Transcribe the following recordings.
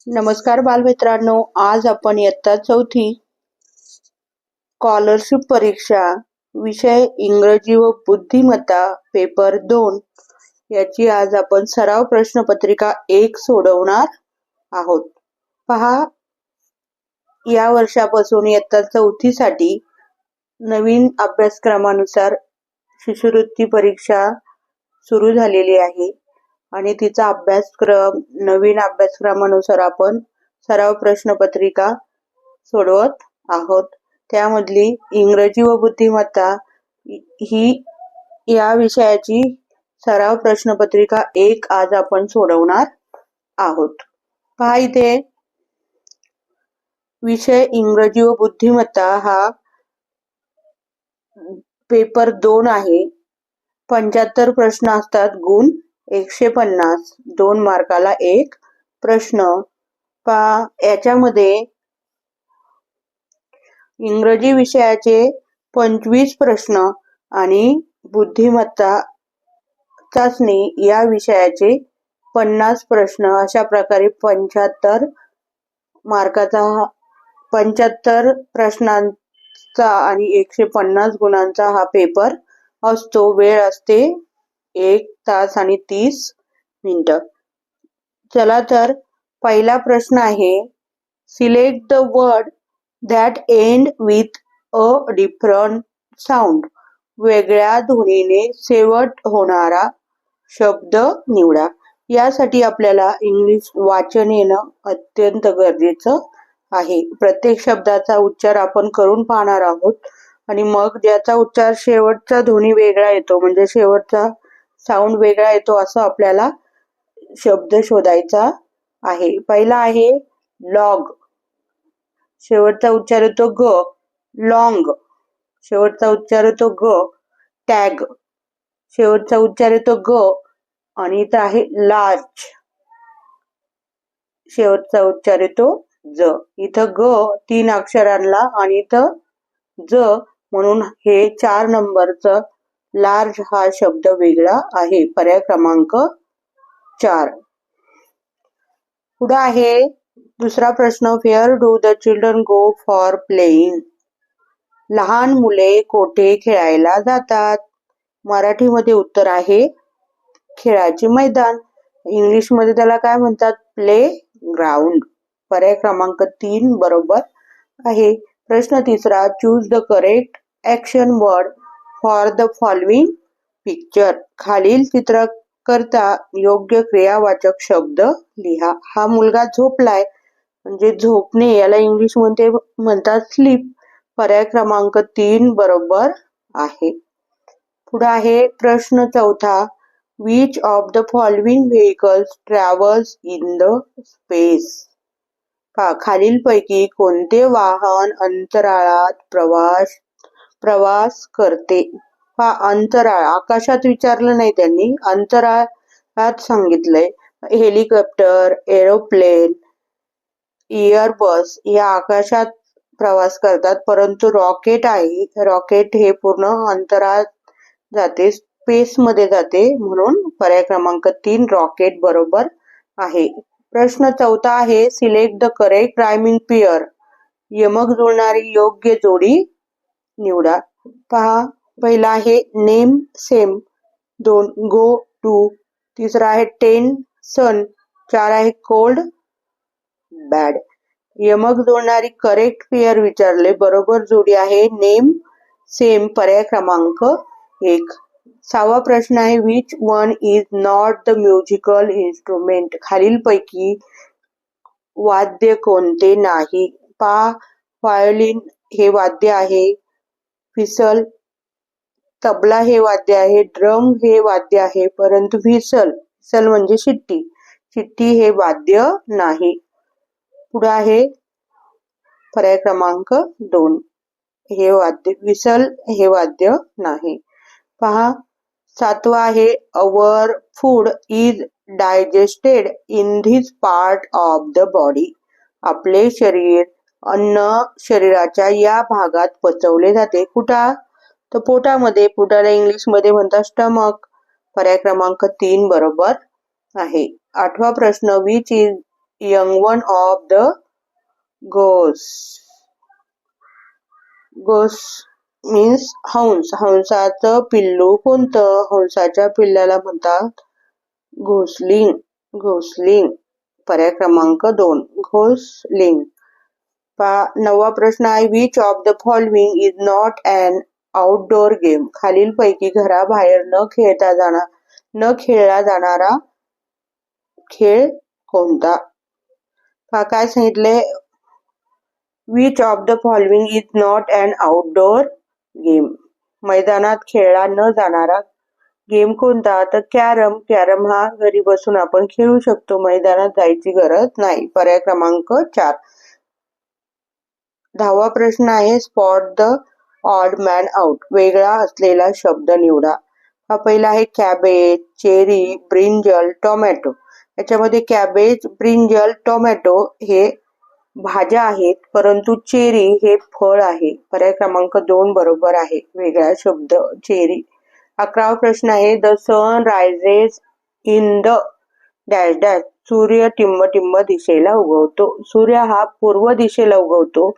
नमस्कार बालमित्रांनो, आज आपण इयत्ता चौथी स्कॉलरशिप परीक्षा विषय इंग्रजी व बुद्धिमत्ता पेपर 2 याची आज आपण सराव प्रश्नपत्रिका 1 सोडवणार आहोत. पहा, या वर्षापासून इयत्ता चौथीसाठी नवीन अभ्यासक्रमानुसार शिष्यवृत्ती परीक्षा सुरू झालेली आहे आणि तिचा अभ्यासक्रम नवीन अभ्यासक्रमानुसार आपण सराव प्रश्नपत्रिका सोडवत आहोत. त्यामधली इंग्रजी व बुद्धिमत्ता ही या विषयाची सराव प्रश्नपत्रिका 1 आज आपण सोडवणार आहोत. पहा, इथे विषय इंग्रजी व बुद्धिमत्ता हा पेपर 2 आहे. 75 प्रश्न असतात. गुण 150, 2 मार्काला 1 प्रश्न. पहा, याच्यामध्ये इंग्रजी विषयाचे 25 प्रश्न आणि बुद्धिमत्ता चाचणी या विषयाचे 50 प्रश्न, अशा प्रकारे 75 मार्काचा 75 प्रश्नांचा आणि 150 गुणांचा हा पेपर असतो. वेळ असते 1 तास आणि 30 मिनिटं. चला तर पहिला प्रश्न आहे, select the word that end with a different sound. वेगळ्या ध्वनीने शेवट होणारा शब्द निवडा. यासाठी आपल्याला इंग्लिश वाचन येणं अत्यंत गरजेचं आहे. प्रत्येक शब्दाचा उच्चार आपण करून पाहणार आहोत आणि मग ज्याचा उच्चार शेवटचा ध्वनी वेगळा येतो, म्हणजे शेवटचा साऊंड वेगळा येतो, असं आपल्याला शब्द शोधायचा आहे. पहिला आहे लॉग. शेवटचा उच्चार येतो ग. लॉंग. शेवटचा उच्चार येतो ग. टॅग. शेवटचा उच्चार येतो ग. आणि इथं आहे लार्ज. शेवटचा उच्चार येतो ज. इथं ग 3 अक्षरांना आणि इथं ज, म्हणून हे 4 नंबरचं लार्ज हा शब्द वेगळा आहे. पर्याय क्रमांक 4. पुढे आहे दुसरा प्रश्न, where do the children go for playing. लहान मुले कोठे खेळायला जातात? मराठीमध्ये उत्तर आहे खेळाचे मैदान. इंग्लिशमध्ये त्याला काय म्हणतात? Play ground. पर्याय क्रमांक 3 बरोबर आहे. प्रश्न तिसरा, choose the correct action word for the following picture. खालील चित्राकरता योग्य क्रियावाचक शब्द लिहा. हा मुलगा झोपलाय, म्हणजे झोपणे याला इंग्लिश मध्ये म्हणतात स्लीप. पर्याय क्रमांक 3 बरोबर आहे. पुढे आहे प्रश्न चौथा, which of the following vehicles travels in the space. खालीलपैकी कोणते वाहन अंतराळात प्रवास करते? अंतराळ, आकाशात विचारलं नाही त्यांनी, अंतराळात सांगितलंय. हेलिकॉप्टर, एरोप्लेन, एअरबस या आकाशात प्रवास करतात, परंतु रॉकेट आहे, रॉकेट हे पूर्ण अंतराळात जाते, स्पेस मध्ये जाते, म्हणून पर्याय क्रमांक 3 रॉकेट बरोबर आहे. प्रश्न चौथा आहे, select the correct rhyming pair. यमक जुळणारी योग्य जोडी निवडा. पहा, पहिला आहे नेम सेम. 2 go to. तिसरा आहे 10 सन. 4 आहे कोल्ड बॅड. यमक जोडणारी करेक्ट पेअर विचारले, बरोबर जोडी आहे नेम सेम. पर्याय क्रमांक 1. 6वा प्रश्न आहे, which one is not the musical instrument. खालीलपैकी वाद्य कोणते नाही? व्हायोलिन हे वाद्य आहे, व्हिसल तबला हे वाद्य आहे, ड्रम हे वाद्य आहे, परंतु व्हिसल म्हणजे शिट्टी हे वाद्य नाही. पुढे आहे पर्याय क्रमांक 2, हे वाद्य व्हिसल हे वाद्य नाही. पहा, 7वा आहे, our food is digested in this part of the body. आपले अन्न शरीराच्या या भागात पचवले जाते. कुठं? तर पोटामध्ये. पोटाला इंग्लिश मध्ये म्हणतात स्टमक. पर्याय क्रमांक 3 बरोबर आहे. 8वा प्रश्न, which is young one of the goose. Goose means हंस. हंसाचं पिल्लू कोणतं? हंसाच्या पिल्लाला म्हणतात घोसलिंग. घोसलिंग. पर्याय क्रमांक 2 घोसलिंग. 9वा प्रश्न आहे which of the following is not an outdoor game. खालीलपैकी घराबाहेर न खेळला जाणारा खेळ कोणता? काय सांगितले? Which of the following is not an outdoor game. मैदानात खेळला न जाणारा गेम कोणता? तर कॅरम. कॅरम हा घरी बसून आपण खेळू शकतो, मैदानात जायची गरज नाही. पर्याय क्रमांक 4. 10वा प्रश्न आहे spot the odd man out. वेगळा असलेला शब्द निवडा. हा पहिला आहे कॅबेज, चेरी, ब्रिंजल, टोमॅटो. याच्यामध्ये कॅबेज, ब्रिंजल, टोमॅटो हे भाज्या आहेत, परंतु चेरी हे फळ आहे. पर्याय क्रमांक 2 बरोबर आहे. वेगळा शब्द चेरी. 11वा प्रश्न आहे the sun rises in the dash dash. सूर्य टिंब दिशेला उगवतो. सूर्य हा पूर्व दिशेला उगवतो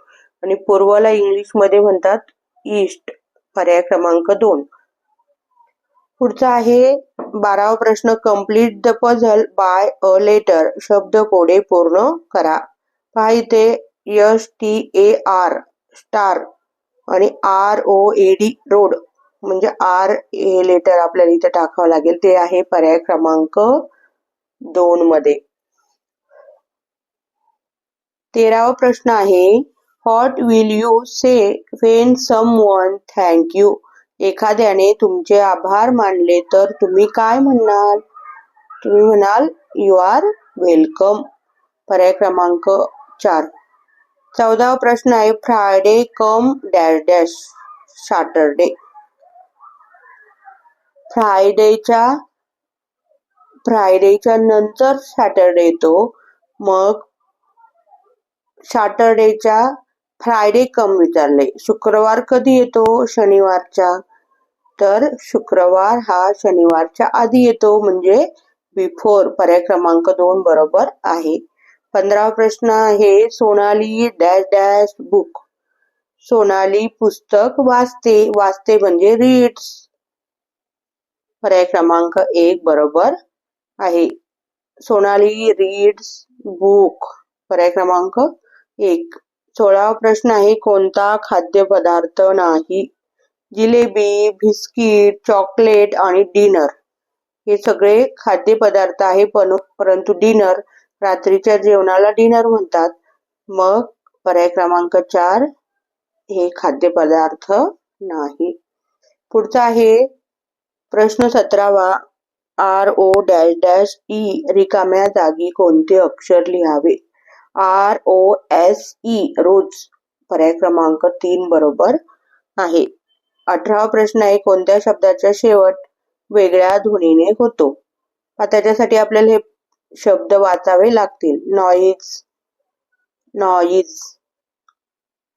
आणि पूर्वला इंग्लिश मध्ये म्हणतात ईस्ट. पर्याय क्रमांक 2. पुढचा आहे 12वा प्रश्न complete the puzzle by a letter. शब्द कोडे पूर्ण करा. पहा इथे STAR स्टार आणि ROAD रोड म्हणजे आर हे लेटर आपल्याला इथे टाकावं लागेल. ते आहे पर्याय क्रमांक 2 मध्ये. 13वा प्रश्न आहे what will you say when someone thank you. एखाद्याने तुमचे आभार मानले तर तुम्ही काय म्हणणार? तुम्ही म्हणाल यू आर वेलकम. पर्याय क्रमांक 4. 14वा प्रश्न आहे फ्रायडे कम डॅश डॅश सॅटरडे. फ्रायडेच्या नंतर सॅटरडे येतो, मग सॅटरडेच्या फ्रायडे कम विचारले. शुक्रवार कधी येतो? शनिवारच्या. तर शुक्रवार हा शनिवारच्या आधी येतो म्हणजे बिफोर. पर्याय क्रमांक 2 बरोबर आहे. 15वा प्रश्न आहे Sonali dash dash book. Sonali पुस्तक वाचते. वाचते म्हणजे रीड्स. पर्याय क्रमांक 1 बरोबर आहे. Sonali reads book. पर्याय क्रमांक 1. 16वा प्रश्न आहे कोणता खाद्यपदार्थ नाही? जिलेबी, बिस्किट, चॉकलेट आणि डिनर हे सगळे खाद्यपदार्थ आहे, परंतु डिनर रात्रीच्या जेवणाला डिनर म्हणतात. मग पर्याय क्रमांक 4 हे खाद्यपदार्थ नाही. पुढचा आहे प्रश्न 17वा RO डॅश डॅश ई. रिकाम्या जागी कोणते अक्षर लिहावे? ROSE रोज. पर्याय क्रमांक 3 बरोबर आहे. 18वा प्रश्न आहे कोणत्या शब्दाचा शेवट वेगळ्या ध्वनीने होतो? त्याच्यासाठी आपल्याला हे शब्द वाचावे लागतील. Noise, noise,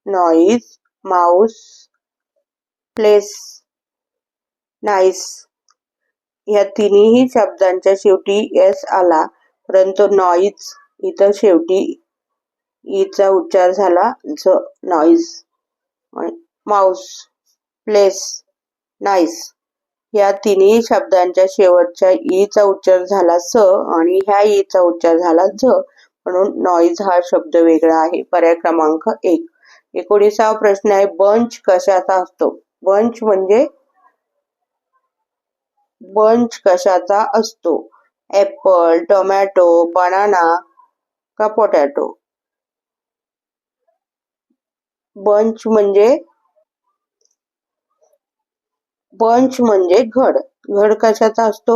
noise, Mouse, place, nice. या तिन्ही शब्दांच्या शेवटी एस आला, परंतु नॉईज इथं शेवटी ईचा उच्चार झाला झ. नॉईज. माऊस, प्लेस, नाईस या तिन्ही शब्दांच्या शेवटच्या ईचा उच्चार झाला स आणि ह्या ईचा उच्चार झाला झ, म्हणून नॉईज हा शब्द वेगळा आहे. पर्याय क्रमांक 1. 19वा प्रश्न आहे बंच कशाचा असतो? बंच कशाचा असतो? ऍपल, टोमॅटो, बनाना का पोटॅटो? बंच म्हणजे घड. घड कशाचा असतो?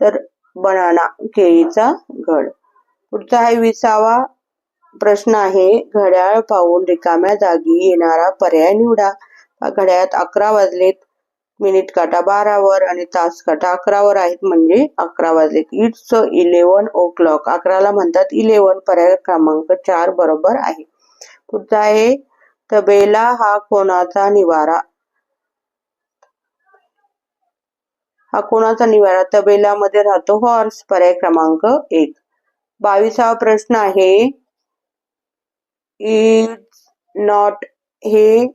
तर बनाना, केळीचा घड. पुढचा आहे 20वा प्रश्न आहे घड्याळ पाहून रिकाम्या जागी येणारा पर्याय निवडा. घड्याळात 11 वाजलेत, मिनिट काटा 12 वर आणि तास काटा 11 वर आहेत म्हणजे 11 वाजलेत. It's 11 o'clock. 11ला म्हणतात 11. पर्याय क्रमांक 4 बरोबर आहे. पुढचा आहे तबेला हा कोणाचा निवारा? तबेलामध्ये राहतो हॉर्स. पर्याय क्रमांक 1. 22वा प्रश्न आहे इज नॉट हे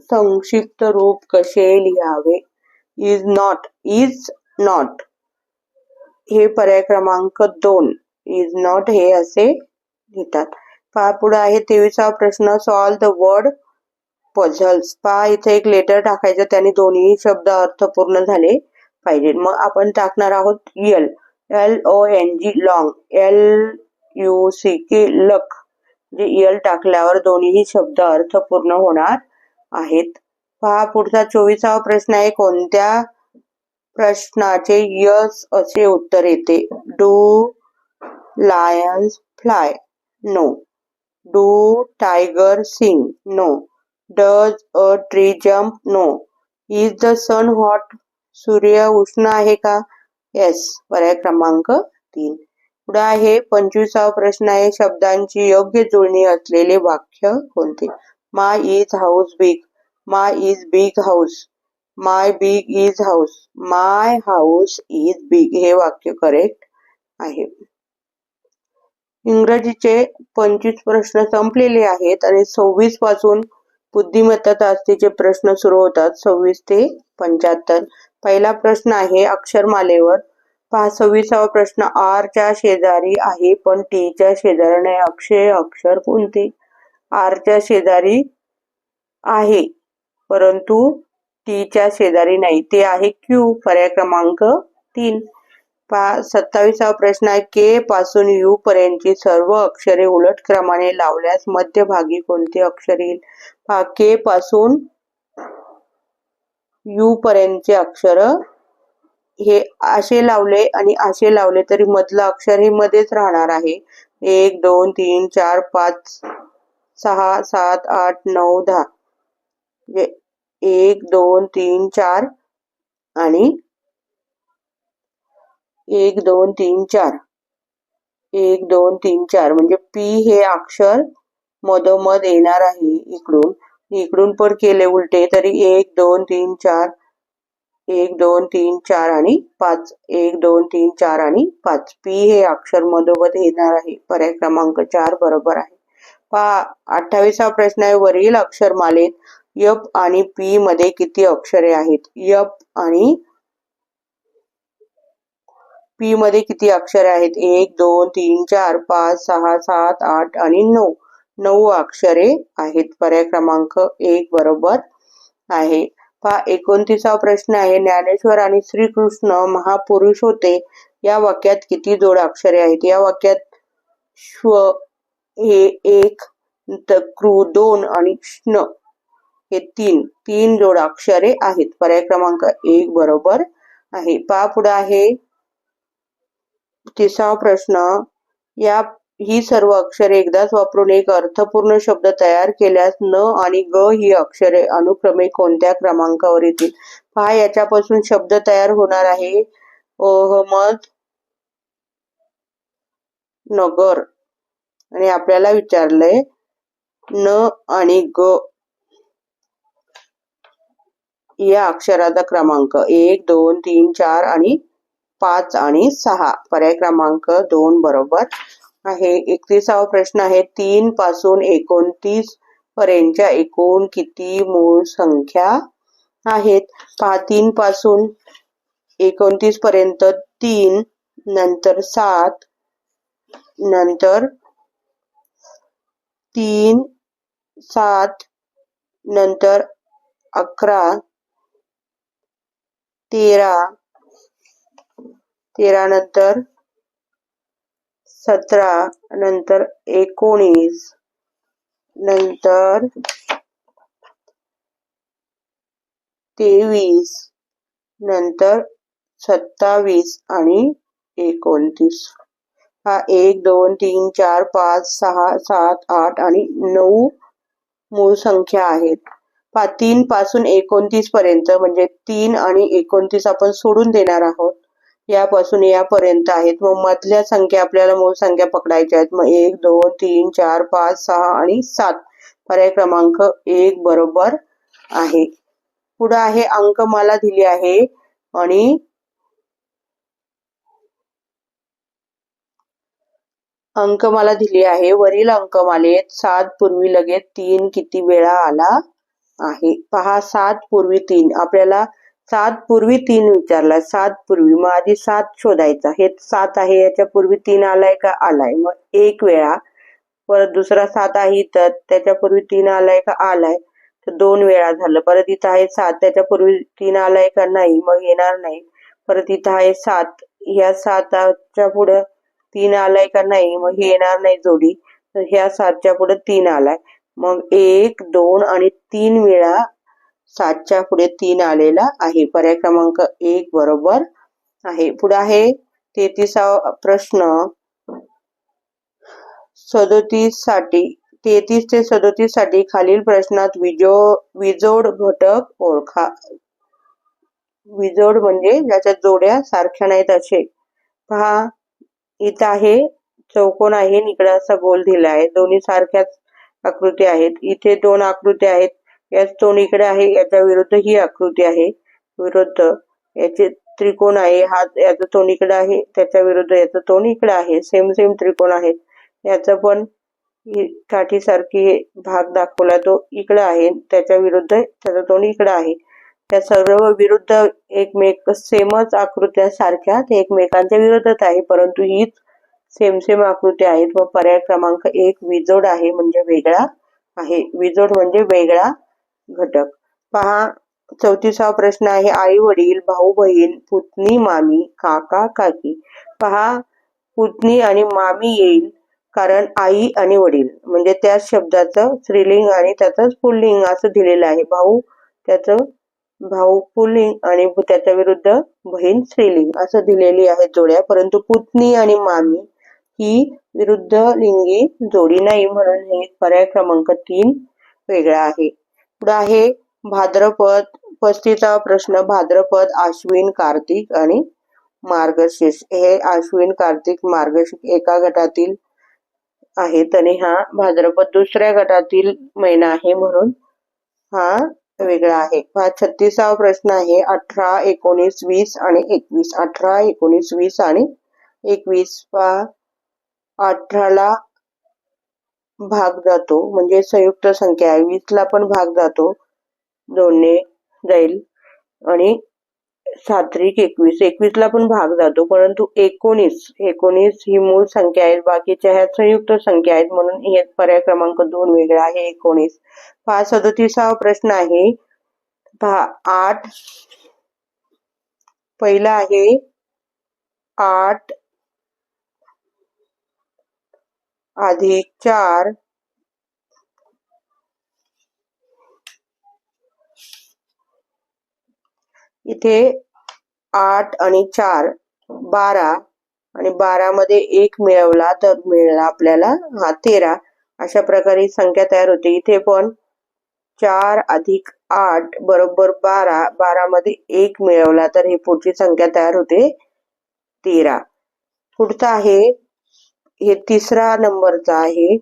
संक्षिप्त रूप कसे लिहावे? इज नॉट हे पर्याय क्रमांक 2 इज नॉट हे असे लिहितात. पहा पुढे आहे 23वा प्रश्न सॉल्व द वर्ड पझल्स. पहा इथे एक लेटर टाकायचं, त्याने दोन्ही शब्द अर्थपूर्ण झाले पाहिजे. मग आपण टाकणार आहोत LONG लॉंग, LUCK लक. म्हणजे यल टाकल्यावर दोन्ही शब्द अर्थपूर्ण होणार आहेत. पहा पुढचा 24वा प्रश्न आहे कोणत्या प्रश्नाचे यस असे उत्तर येते? Do lions fly? No. Do tiger sing? No. Does a tree jump? No. Is the sun hot? सूर्य उष्ण आहे का? येस. पर्याय क्रमांक 3. पुढे आहे 25वा प्रश्न आहे शब्दांची योग्य जुळणी असलेले वाक्य कोणते? My is house big? My is big house. My big is house. My house is big हे वाक्य करेक्ट आहे. इंग्रजीचे 25 प्रश्न संपलेले आहेत आणि 26 पासून बुद्धिमत्ता चाचणीचे प्रश्न सुरू होतात. 26 ते 75. पहिला प्रश्न आहे अक्षरमालेवर. पहा 26वा प्रश्न आर च्या शेजारी आहे पण टी च्या शेजारी नाही. अक्षर कोणते? आर च्या शेजारी आहे परंतु टी च्या शेजारी नाही, ते आहे क्यू. पर्याय क्रमांक 3. 27वा प्रश्न आहे के पासून यू पर्यंतची सर्व अक्षरे उलट क्रमाने लावल्यास मध्यभागी कोणते अक्षर येईल? के पासून यू पर्यंतचे अक्षर हे असे लावले आणि असे लावले तरी मधलं अक्षर हे मध्येच राहणार आहे. 1 2 3 4 5 6 7 8 9 10 म्हणजे 1 2 3 4 आणि 1 2 3 4 1 2 3 4 म्हणजे पी हे अक्षर मधोमध येणार आहे. इकडून पण केले उलटे तरी 1 2 3 4 1 2 3 4 आणि 5 1 2 3 4 आणि 5 पी हे अक्षर मधोमध येणार आहे. पर्याय क्रमांक 4 बरोबर आहे. पहा 28वा प्रश्न आहे वरील अक्षरमालेत यप आणि पी मध्ये किती अक्षरे आहेत? यप आणि पी मध्ये किती अक्षरे आहेत? 1 2 3 4 5 6 7 8 आणि 9. 9 अक्षरे आहेत. पर्याय क्रमांक 1 बरोबर आहे. पहा 29वा प्रश्न आहे ज्ञानेश्वर आणि श्रीकृष्ण महापुरुष होते या वाक्यात किती जोड अक्षरे आहेत? या वाक्यात श्व हे 1, कृ 2 आणि श्न हे 3 जोड अक्षरे आहेत. पर्याय क्रमांक 1 बरोबर आहे. पहा पुढे आहे 30वा प्रश्न ही सर्व अक्षरे एकदाच वापरून एक अर्थपूर्ण शब्द तयार केल्यास न आणि ग ही अक्षरे अनुक्रमे कोणत्या क्रमांकावर येतील? पहा याच्यापासून शब्द तयार होणार आहे अहमद नगर आणि आपल्याला विचारलंय न आणि ग या अक्षराचा क्रमांक 1 2 3 4 आणि 5 आणि 6. पर्याय क्रमांक 2 बरोबर आहे. 31वा प्रश्न आहे 3 पासून 29 पर्यंतच्या एकूण किती मूळ संख्या आहेत? पहा 3 पासून 29 पर्यंत 3, नंतर 7, नंतर 3 7, नंतर 11, 13 नंतर 17, नंतर 19, नंतर 23, नंतर 27 आणि 29. हा 1 2 3 4 5 6 7 8 आणि 9 मूळ संख्या आहेत. 3 पासून 29 पर्यंत म्हणजे 3 आणि 29 आपण सोडून देणार आहोत. यापासून यापर्यंत आहेत. मग मधल्या संख्या आपल्याला मूळ संख्या पकडायच्या आहेत. मग 1 2 3 4 5 6 आणि 7. पर्याय क्रमांक 1 बरोबर आहे. पुढे आहे अंकमाला दिली आहे आणि अंकमाला दिली आहे. वरील अंकमालेत 7 पूर्वी लगेच 3 किती वेळा आला आहे? पहा, 7 पूर्वी 3 आपल्याला 7 पूर्वी 3 विचारला. 7 पूर्वी मग आधी 7 शोधायचा. हे 7 आहे, याच्या पूर्वी 3 आलाय का? आलाय. मग 1 वेळा. परत दुसरा 7 आहे तर त्याच्या पूर्वी 3 आलाय का? आलाय. तर 2 वेळा झालं. परत इथं आहे 7, त्याच्या पूर्वी 3 आलाय का? नाही, मग येणार नाही. परत इथं आहे 7, ह्या 7च्या पुढे 3 आलाय का? नाही, मग हे येणार नाही जोडी. तर ह्या 7च्या पुढे 3 आलाय. मग 1, 2 आणि 3 वेळा 7च्या पुढे 3 आलेला आहे. पर्याय क्रमांक 1 बरोबर आहे. पुढे आहे 33वा प्रश्न. 37 साठी 33 ते 37 साठी खालील प्रश्नात विजोड घटक ओळखा. विजोड म्हणजे ज्याच्या जोड्या सारख्या नाहीत असे. पहा, इथं आहे चौकोन आहे, इकडे असा गोल दिला आहे. दोन्ही सारख्याच आकृती आहेत. इथे 2 आकृत्या आहेत. याच तोंड इकडे आहे, याच्या विरुद्ध ही आकृती आहे. विरुद्ध याचे त्रिकोण आहे. याचं तोंड इकडे आहे, त्याच्या विरुद्ध याचं तोंड इकडे आहे. सेम त्रिकोण आहेत. याचं पण काठीसारखी भाग दाखवला तो इकडे आहे, त्याच्या विरुद्ध त्याचं तोंड इकडे आहे. त्या सर्व विरुद्ध एकमेक सेमच आकृत्या सारख्या ते एकमेकांच्या विरोधात आहे, परंतु हीच सेम आकृती आहेत. व पर्याय क्रमांक 1 विजोड आहे, म्हणजे वेगळा आहे. विजोड म्हणजे वेगळा घटक. पहा, 34वा प्रश्न आहे. आई वडील, भाऊ बहीण, पुतणी मामी, काका काकी. पहा, पुतणी आणि मामी येईल कारण आई आणि वडील म्हणजे त्याच शब्दाचं स्त्रीलिंग आणि त्याचं पुल्लिंग असं दिलेलं आहे. भाऊ त्याचं भाऊ पुल्लिंग आणि त्याच्या विरुद्ध बहीण स्त्रीलिंग असं दिलेली आहे जोड्या. परंतु पुतणी आणि मामी ही विरुद्ध लिंगी जोडी नाही, म्हणून हे पर्याय क्रमांक 3 वेगळा आहे. पुढे आहे भाद्रपद. 35वा प्रश्न. भाद्रपद, आश्विन, कार्तिक आणि मार्गशीर्ष. हे आश्विन, कार्तिक, मार्गशीर्ष एका गटातील आहेत आणि हा भाद्रपद दुसऱ्या गटातील महिना आहे, म्हणून हा वेगळा आहे. 36वा प्रश्न आहे. 18, 19, 20 आणि 21. 18, 19, 20 आणि 21. 18 ला भाग जातो म्हणजे संयुक्त संख्या आहे. 20 ला पण भाग जातो, 2 ने जाईल. आणि 7 21, 21 ला पण भाग जातो, परंतु 19 ही मूळ संख्या आहे. बाकीच्या ह्या संयुक्त संख्या आहेत, म्हणून हे पर्याय क्रमांक 2 वेगळा आहे. 19. 37वा प्रश्न आहे. पहा, 8 पहिला आहे 8 अधिक 4 इथे 8 आणि 4 12 आणि 12 मध्ये 1 मिळवला तर मिळाला आपल्याला हा 13. अशा प्रकारे संख्या तयार होते. इथे पण 4 अधिक 8 बरोबर 12. 12 मध्ये 1 मिळवला तर ही पुढची संख्या तयार होते 13. पुढचा आहे, हे 3रा नंबरचा आहे.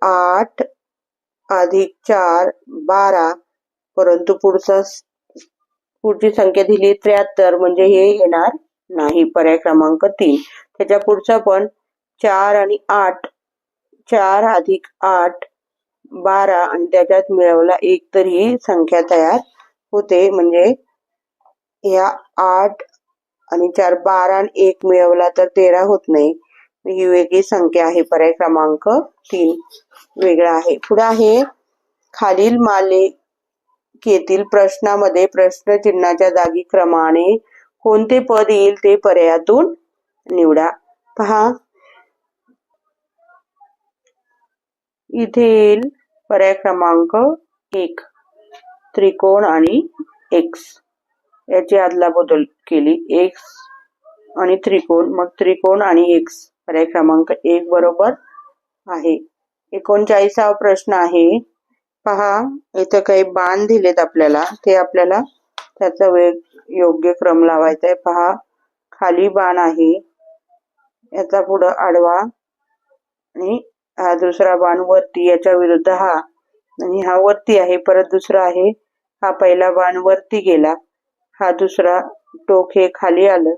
8 अधिक 4 12, परंतु पुढची संख्या दिली 73, म्हणजे हे येणार नाही. पर्याय क्रमांक 3. त्याच्या पुढचा पण 4 आणि 8, 4 अधिक 8 12 आणि त्याच्यात मिळवला 1 तर ही संख्या तयार होते, म्हणजे या 8 आणि 4 12 आणि 1 मिळवला तर 13 होत नाही. ही वेगळी संख्या आहे. पर्याय क्रमांक 3 वेगळा आहे. पुढे आहे खालील मालिकेतील प्रश्नामध्ये प्रश्नचिन्हाच्या जागी क्रमाने कोणते पद येईल ते पर्यायातून निवडा. पहा, इथे येईल पर्याय क्रमांक 1 त्रिकोण आणि x. याची अदलाबदल केली, x आणि त्रिकोण, मग त्रिकोण आणि x. पर्याय क्रमांक 1 बरोबर आहे. 39वा प्रश्न आहे. पहा, इथे काही बाण दिलेत आपल्याला, ते आपल्याला त्याचा योग्य क्रम लावायचा आहे. पहा, खाली बाण आहे, याचा पुढे आडवा आणि हा दुसरा बाण वरती, याच्या विरुद्ध हा, आणि हा वरती आहे. परत दुसरा आहे, हा पहिला बाण वरती गेला, हा दुसरा टोक हे खाली आलं,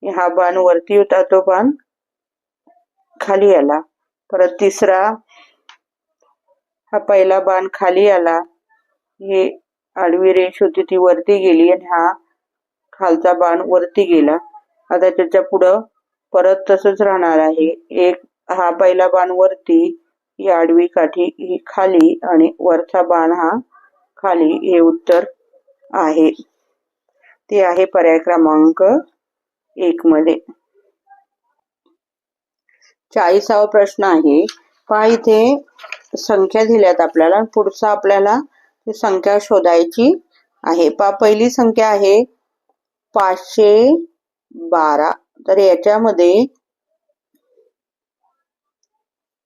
हा बाण वरती होता, तो बाण खाली आला. परत तिसरा, हा पहिला बाण खाली आला, हे आडवी रेष होती ती वरती गेली आणि हा खालचा बाण वरती गेला. आता त्याच्या पुढं परत तसंच राहणार आहे. एक, हा पहिला बाण वरती, ही आडवी काठी ही खाली आणि वरचा बाण हा खाली, हे उत्तर आहे. ते आहे पर्याय क्रमांक 1 मध्ये. 40वा प्रश्न आहे. पहा इथे संख्या दिल्यात आपल्याला, पुढचा आपल्याला संख्या शोधायची आहे. पहा पहिली संख्या आहे 512. तर याच्यामध्ये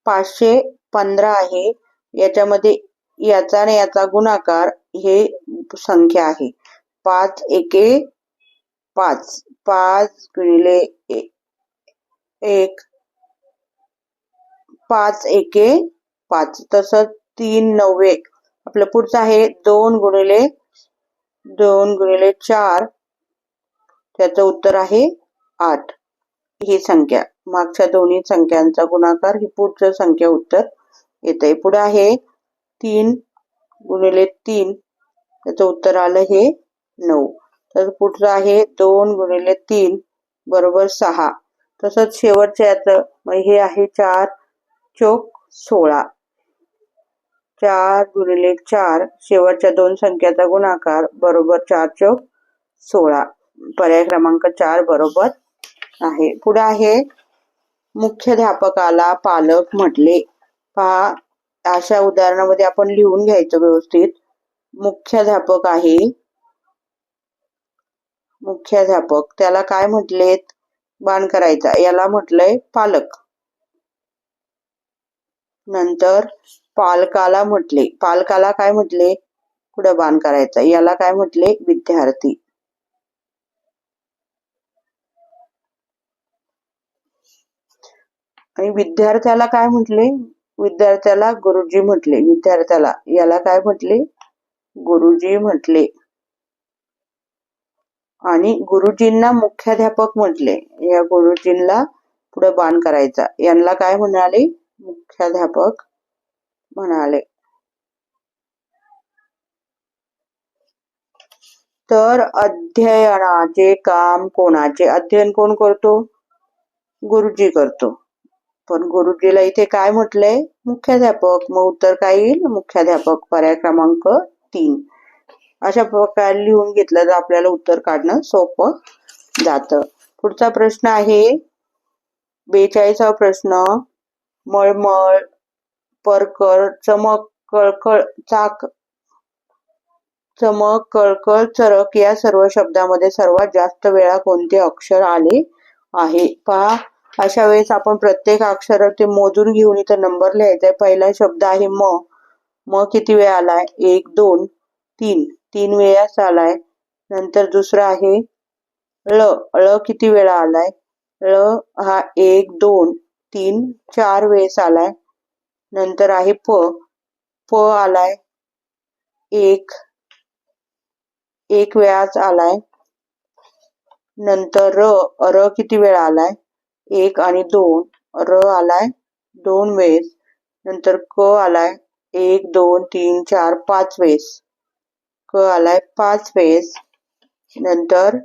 515 आहे. याच्यामध्ये याचा आणि याचा गुणाकार हे संख्या आहे. 5 एके 5, 5 गुणिले 1, 5 एके 5. तसंच 3 नव्वे. आपलं पुढचं आहे 2 गुणिले 4, त्याचं उत्तर आहे 8. ही संख्या, मागच्या दोन्ही संख्यांचा गुणाकार, ही पुढचं संख्या उत्तर येते. पुढे आहे 3 गुणिले 3, त्याचं उत्तर आलं हे 9. तर पुढचं आहे 2 गुणिले 3 बरोबर 6. तसंच शेवटच्या याचं हे आहे 4 चोक 16. 4 गुणिले 4, शेवटच्या दोन संख्याचा गुणाकार बरोबर 4 चोक 16. पर्याय क्रमांक 4 बरोबर आहे. पुढे आहे मुख्याध्यापकाला पालक म्हटले. पहा अशा उदाहरणामध्ये आपण लिहून घ्यायचं व्यवस्थित. मुख्याध्यापक आहे, मुख्याध्यापक, त्याला काय म्हटलेत, बाण करायचा, याला म्हटलंय पालक. नंतर पालकाला म्हटले, पालकाला काय म्हटले, पुढे बाण करायचा, याला काय म्हटले, विद्यार्थी. आणि विद्यार्थ्याला काय म्हटले, विद्यार्थ्याला गुरुजी म्हटले. विद्यार्थ्याला, याला काय म्हटले, गुरुजी म्हटले. आणि गुरुजींना मुख्याध्यापक म्हटले. या गुरुजींना पुढे बाण करायचा, यांना काय म्हणाले, मुख्याध्यापक म्हणाले. तर अध्ययनाचे काम कोणाचे, अध्ययन कोण करतो, गुरुजी करतो. पण गुरुजीला इथे काय म्हटलंय, मुख्याध्यापक. मग उत्तर काय येईल, मुख्याध्यापक. पर्याय क्रमांक 3. अशा प्रकारे लिहून घेतलं तर आपल्याला उत्तर काढणं सोपं जातं. पुढचा प्रश्न आहे 42वा प्रश्न. मळमळ, परकर, चमक, कळकळ, चाक, चमक, कळकळ, चरक या सर्व शब्दामध्ये सर्वात जास्त वेळा कोणते अक्षर आले आहे. पहा अशा वेळेस आपण प्रत्येक अक्षर ते मोजून घेऊन इथं नंबर लिहायचा. पहिला शब्द आहे म. म किती वेळा आलाय, 1 2 3, 3 वेळाच आलाय. नंतर दुसरा आहे ळ. ळ किती वेळा आलाय, ळ हा 1 2 3 4 वेळेस आलाय. नंतर आहे प. प आलाय 1 वेळाच आलाय. नंतर र. र किती वेळा आलाय, 1 आणि 2. र आलाय 2 वेळेस. नंतर क आलाय 1 2 3 4 5 वेळेस. क आलाय 5 वेळेस. नंतर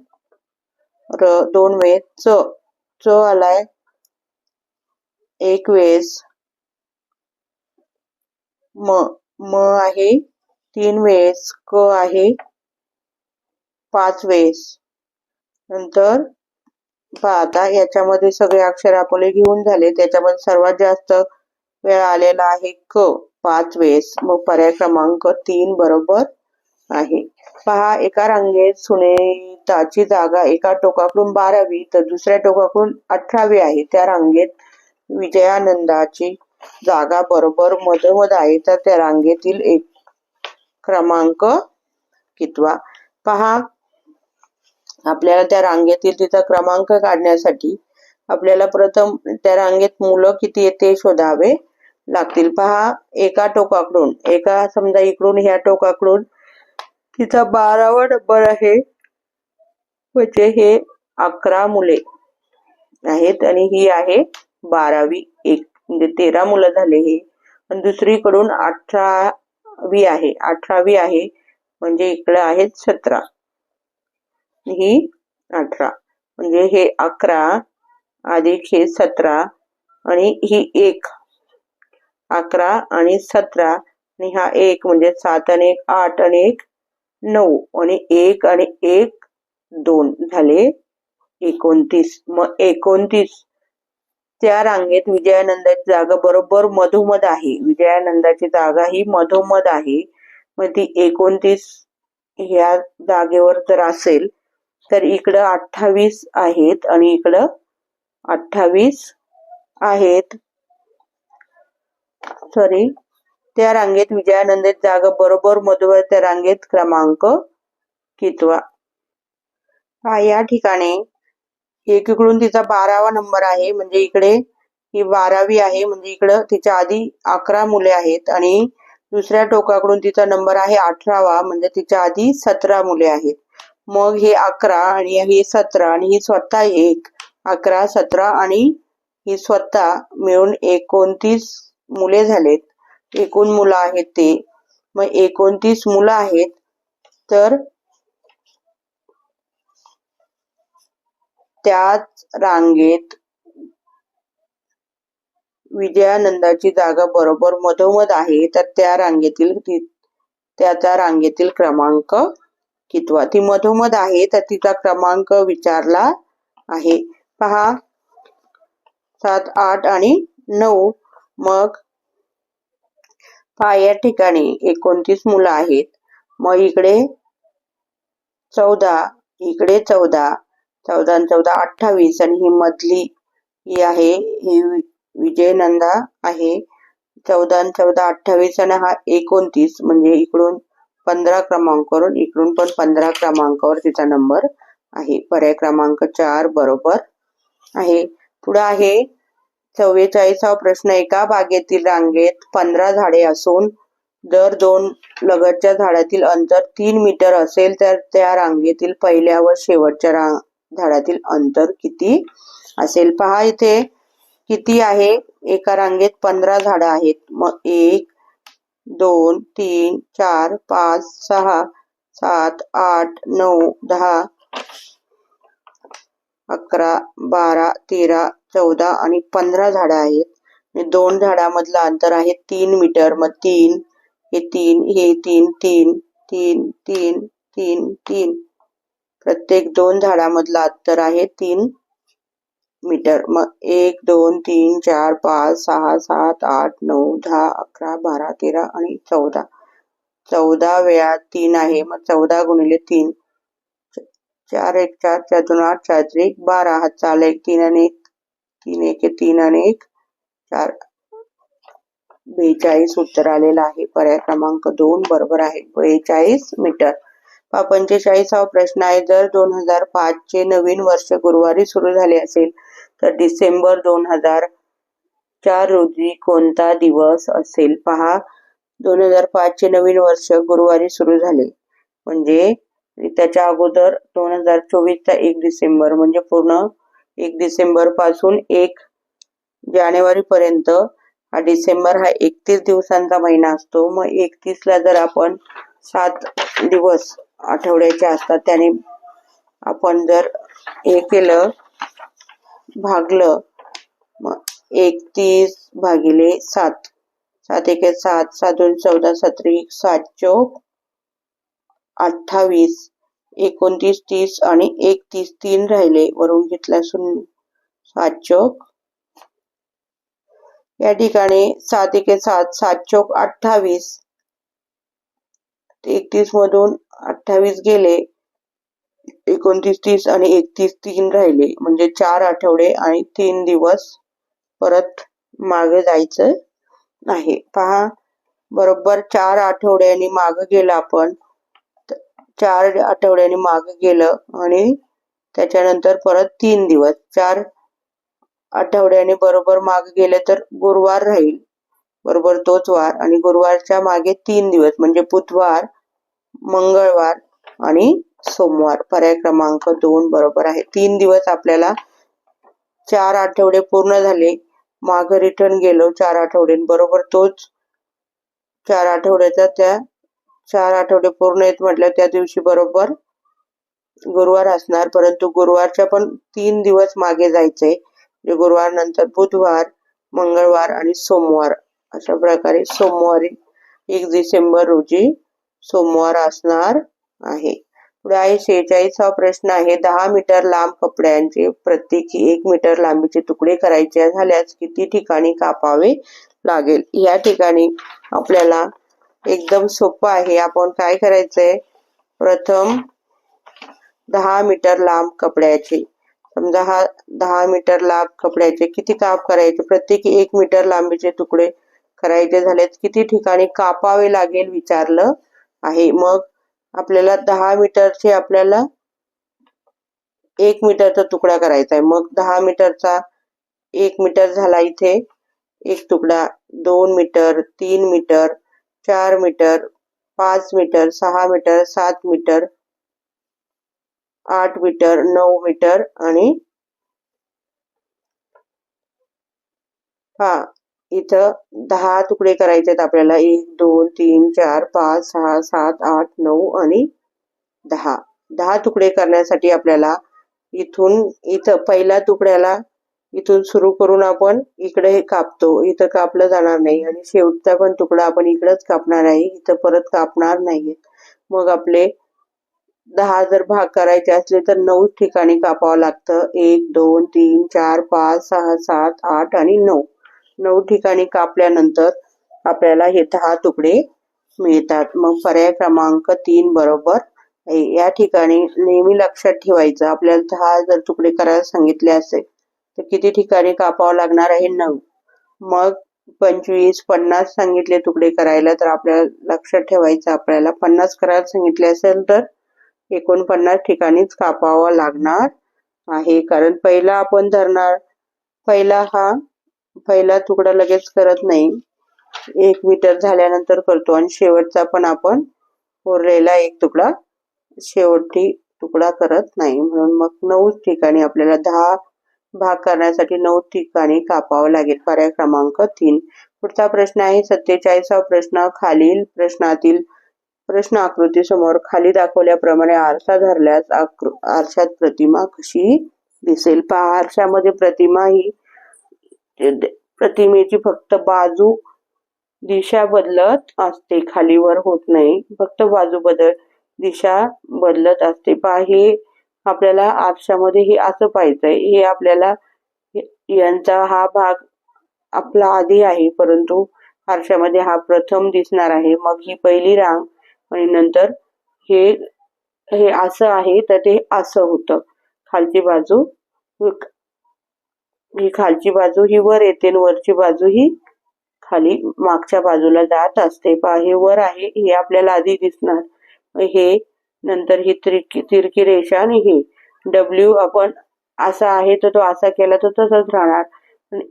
र 2 वेळेस. च. च आलाय 1 वेळेस. म. म आहे 3 वेळेस. क आहे 5 वेळेस. नंतर पहा आता याच्यामध्ये सगळे अक्षर आपले घेऊन झाले. त्याच्यामध्ये सर्वात जास्त वेळा आलेला आहे क, 5 वेळेस. मग पर्याय क्रमांक 3 बरोबर आहे. पहा एका रांगेत सुनीताची जागा एका टोकाकडून 12वी तर दुसऱ्या टोकाकडून 18वी आहे. त्या रांगेत विजयानंदाची जागा बरोबर मधोमध आहे. तर त्या रांगेतील एक क्रमांक कितवा. पहा आपल्याला त्या रांगेतील तिचा क्रमांक काढण्यासाठी आपल्याला प्रथम त्या रांगेत मुलं किती आहेत ते शोधावे लागतील. पहा एका टोकाकडून, एका समजा इकडून ह्या टोकाकडून तिचा 12वा नंबर आहे, म्हणजे हे 11 मुले आहेत आणि ही आहे 12वी. 1 म्हणजे 13 मुलं झाले हे. आणि दुसरीकडून 18वी आहे म्हणजे इकडे आहेत 17, ही 18 म्हणजे हे 11 अधिक हे 17 आणि ही 1, 11 आणि 17 आणि हा 1 म्हणजे 7 आणि 1 8 आणि 1 9 आणि 1 आणि 1 2 झाले 29. मग 29 त्या रांगेत विजयानंदाची जागा बरोबर मधोमध आहे. विजयानंदाची जागा ही मधोमध आहे. मग ती 29 ह्या जागेवर जर असेल तर इकडं 28 आहेत आणि इकडं 28 आहेत. सॉरी, त्या रांगेत विजयानंदाची जागा बरोबर मधोमध त्या रांगेत क्रमांक कितवा? या ठिकाणी एकीकडून तिचा 12वा नंबर आहे म्हणजे इकडे ही 12वी आहे म्हणजे इकडं तिच्या आधी 11 मुले आहेत आणि दुसऱ्या टोकाकडून तिचा नंबर आहे 18वा म्हणजे तिच्या आधी 17 मुले आहेत. मग हे 11 आणि हे 17 आणि ही स्वतः 1, 11 17 आणि ही स्वतः मिळून 29 मुले झालेत. एकूण मुलं आहेत ते. मग 29 मुलं आहेत तर त्याच रांगेत विजयानंदाची जागा बरोबर मधोमध आहे तर त्याचा रांगेतील क्रमांक कितवा? ती मधोमध आहे तर तिचा क्रमांक विचारला आहे. पहा 7 8 आणि 9. मग पहा या ठिकाणी 29 मुलं आहेत. मग इकडे 14, इकडे 14, 14 आणि 14 28 आणि ही मधली ही आहे ही विजयनंदा आहे. 14 आणि 14 28 आणि हा 29 म्हणजे इकडून 15 क्रमांकावरून इकडून पण 15 क्रमांकावर तिचा नंबर आहे. पर्याय क्रमांक 4 बरोबर आहे. पुढे आहे 44वा प्रश्न. एका बागेतील रांगेत 15 झाडे असून जर 2 लगतच्या झाडातील अंतर 3 मीटर असेल तर त्या रांगेतील पहिल्या व शेवटच्या झाडातील अंतर किती असेल? पहा इथे किती आहे. एका रांगेत 15 झाडं आहेत. मग 1 2 3 4 5 6 7 8 9 10 11 12 13 14 आणि 15 झाडं आहेत. 2 झाडामधलं अंतर आहे 3 मीटर. मग 3 हे 3 हे 3 3 3 3 3 3 प्रत्येक 2 झाडामधलं अंतर आहे 3 मीटर. मग 1 2 3 4 5 6 7 8 9 10 11 12 13 आणि 14. 14 वेळा 3 आहे. मग 14 गुणिले 3 4 1 4 4 2 8 4 3 12. हातचा आला 1 3 आणि 1 3 1 3 आणि 1 4 42 उत्तर आलेलं आहे. पर्याय क्रमांक 2 बरोबर आहे. 42 मीटर. 45वा प्रश्न आहे. जर 2005 चे नवीन वर्ष गुरुवारी सुरू झाले असेल तर डिसेंबर 2004 रोजी कोणता दिवस असेल? पहा 2005 चे नवीन वर्ष गुरुवारी सुरू झाले म्हणजे त्याच्या अगोदर 2024 चा 1 डिसेंबर म्हणजे पूर्ण 1 डिसेंबर पासून 1 जानेवारी पर्यंत हा डिसेंबर हा 31 दिवसांचा महिना असतो. मग 31 ला जर आपण 7 दिवस आठवड्याचे असतात त्याने आपण जर हे केलं भागलं मग 31 भागिले 7 7 1 7 7 2 14 17 7 चौक 28 29 30 आणि 31 3 राहिले वरून घेतला 0 7 चौक या ठिकाणी 7 1 7 7 चौक 28 31 मधून 28 गेले 29 30 आणि 31 3 राहिले म्हणजे 4 आठवडे आणि 3 दिवस परत मागे जायचं आहे. पहा बरोबर 4 आठवड्यांनी मागे गेलं आपण 4 आठवड्यांनी मागे गेलं आणि त्याच्यानंतर परत 3 दिवस 4 आठवड्याने बरोबर मागे गेले तर गुरुवार राहील बरोबर तोच वार आणि गुरुवारच्या मागे 3 दिवस म्हणजे बुधवार मंगळवार आणि सोमवार. पर्याय क्रमांक 2 बरोबर आहे. 3 दिवस आपल्याला 4 आठवडे पूर्ण झाले मागे रिटर्न गेलो 4 आठवडे, बरोबर तोच 4 आठवड्याचा त्या 4 आठवडे पूर्ण येत म्हटलं त्या दिवशी बरोबर गुरुवार असणार, परंतु गुरुवारच्या पण 3 दिवस मागे जायचे. गुरुवार नंतर बुधवार, मंगळवार आणि सोमवार, अशा प्रकारे सोमवारी 1 डिसेंबर रोजी सोमवार असणार आहे. पुढे आहे 46वा प्रश्न आहे 10 मीटर लांब कपड्यांचे प्रत्येकी 1 मीटर लांबीचे तुकडे करायचे झाल्यास किती ठिकाणी कापावे लागेल. या ठिकाणी आपल्याला एकदम सोपं आहे. आपण काय करायचंय, प्रथम 10 मीटर लांब कपड्याचे, समजा हा 10 मीटर लांब कपड्याचे किती काप करायचे, प्रत्येकी 1 मीटर लांबीचे तुकडे करायचे झाले किती ठिकाणी कापावे लागेल विचारलं आहे. मग आपल्याला 10 मीटरचे आपल्याला 1 मीटरचा तुकडा करायचा आहे. मग 10 मीटरचा 1 मीटर झाला, इथे एक तुकडा 2 metre, 3 metre, 4 metre, 5 metre, 6 metre, 7 metre, 8 metre, 9 metre आणि इथं 10 तुकडे करायचे आहेत आपल्याला. 1 2 3 4 5 6 7 8 9 आणि 10. 10 तुकडे करण्यासाठी आपल्याला इथं पहिल्या तुकड्याला इथून सुरू करून आपण इकडे हे कापतो, इथं कापलं जाणार नाही, आणि शेवटचा पण तुकडा आपण इकडेच कापणार आहे, इथं परत कापणार नाहीये. मग आपले 10 जर भाग करायचे असले तर 9 ठिकाणी कापावं लागतं. 1 2 3 4 5 6 7 8 आणि 9. 9 ठिकाणी कापल्यानंतर आपल्याला हे 10 तुकडे मिळतात. मग पर्याय क्रमांक 3 बरोबर आहे. या ठिकाणी नेहमी लक्षात ठेवायचं, आपल्याला 10 जर तुकडे करायला सांगितले असेल तर किती ठिकाणी कापावं लागणार आहे, 9. मग 25 50 सांगितले तुकडे करायला तर आपल्याला लक्षात ठेवायचं, आपल्याला 50 करायला सांगितले असेल तर 49 ठिकाणीच कापावं लागणार आहे. कारण पहिला आपण धरणार, पहिला तुकडा लगेच करत नाही, 1 मीटर झाल्यानंतर करतो, आणि शेवटचा पण आपण उरलेला एक तुकडा शेवटी तुकडा करत नाही. म्हणून मग 9 ठिकाणी आपल्याला 10 भाग करण्यासाठी 9 ठिकाणी कापावं लागेल. पर्याय क्रमांक 3. पुढचा प्रश्न आहे 47वा प्रश्न. खालील प्रश्नातील प्रश्न आकृती समोर खाली दाखवल्याप्रमाणे आरसा धरल्यास आरशात प्रतिमा कशी दिसेल. पहा, आरशामध्ये प्रतिमा ही प्रतिमेची फक्त बाजू दिशा बदलत असते, खाली वर होत नाही, फक्त दिशा बदलत असते. पहा, हे आपल्याला आरशामध्ये हे असं पाहायचंय. हे आपल्याला यांचा हा भाग आपला आधी आहे, परंतु आरशामध्ये हा प्रथम दिसणार आहे. मग ही पहिली रांग आणि नंतर हे असं आहे तर ते असं होतं. खालची बाजू ही वर येते आणि वरची बाजू ही खाली मागच्या बाजूला जात असते. पहा, हे वर आहे, हे आपल्याला आधी दिसणार, हे नंतर ही तिरकी रेषा, आणि हे डब्ल्यू आपण असा आहे तर तो असा केला तर तसंच राहणार.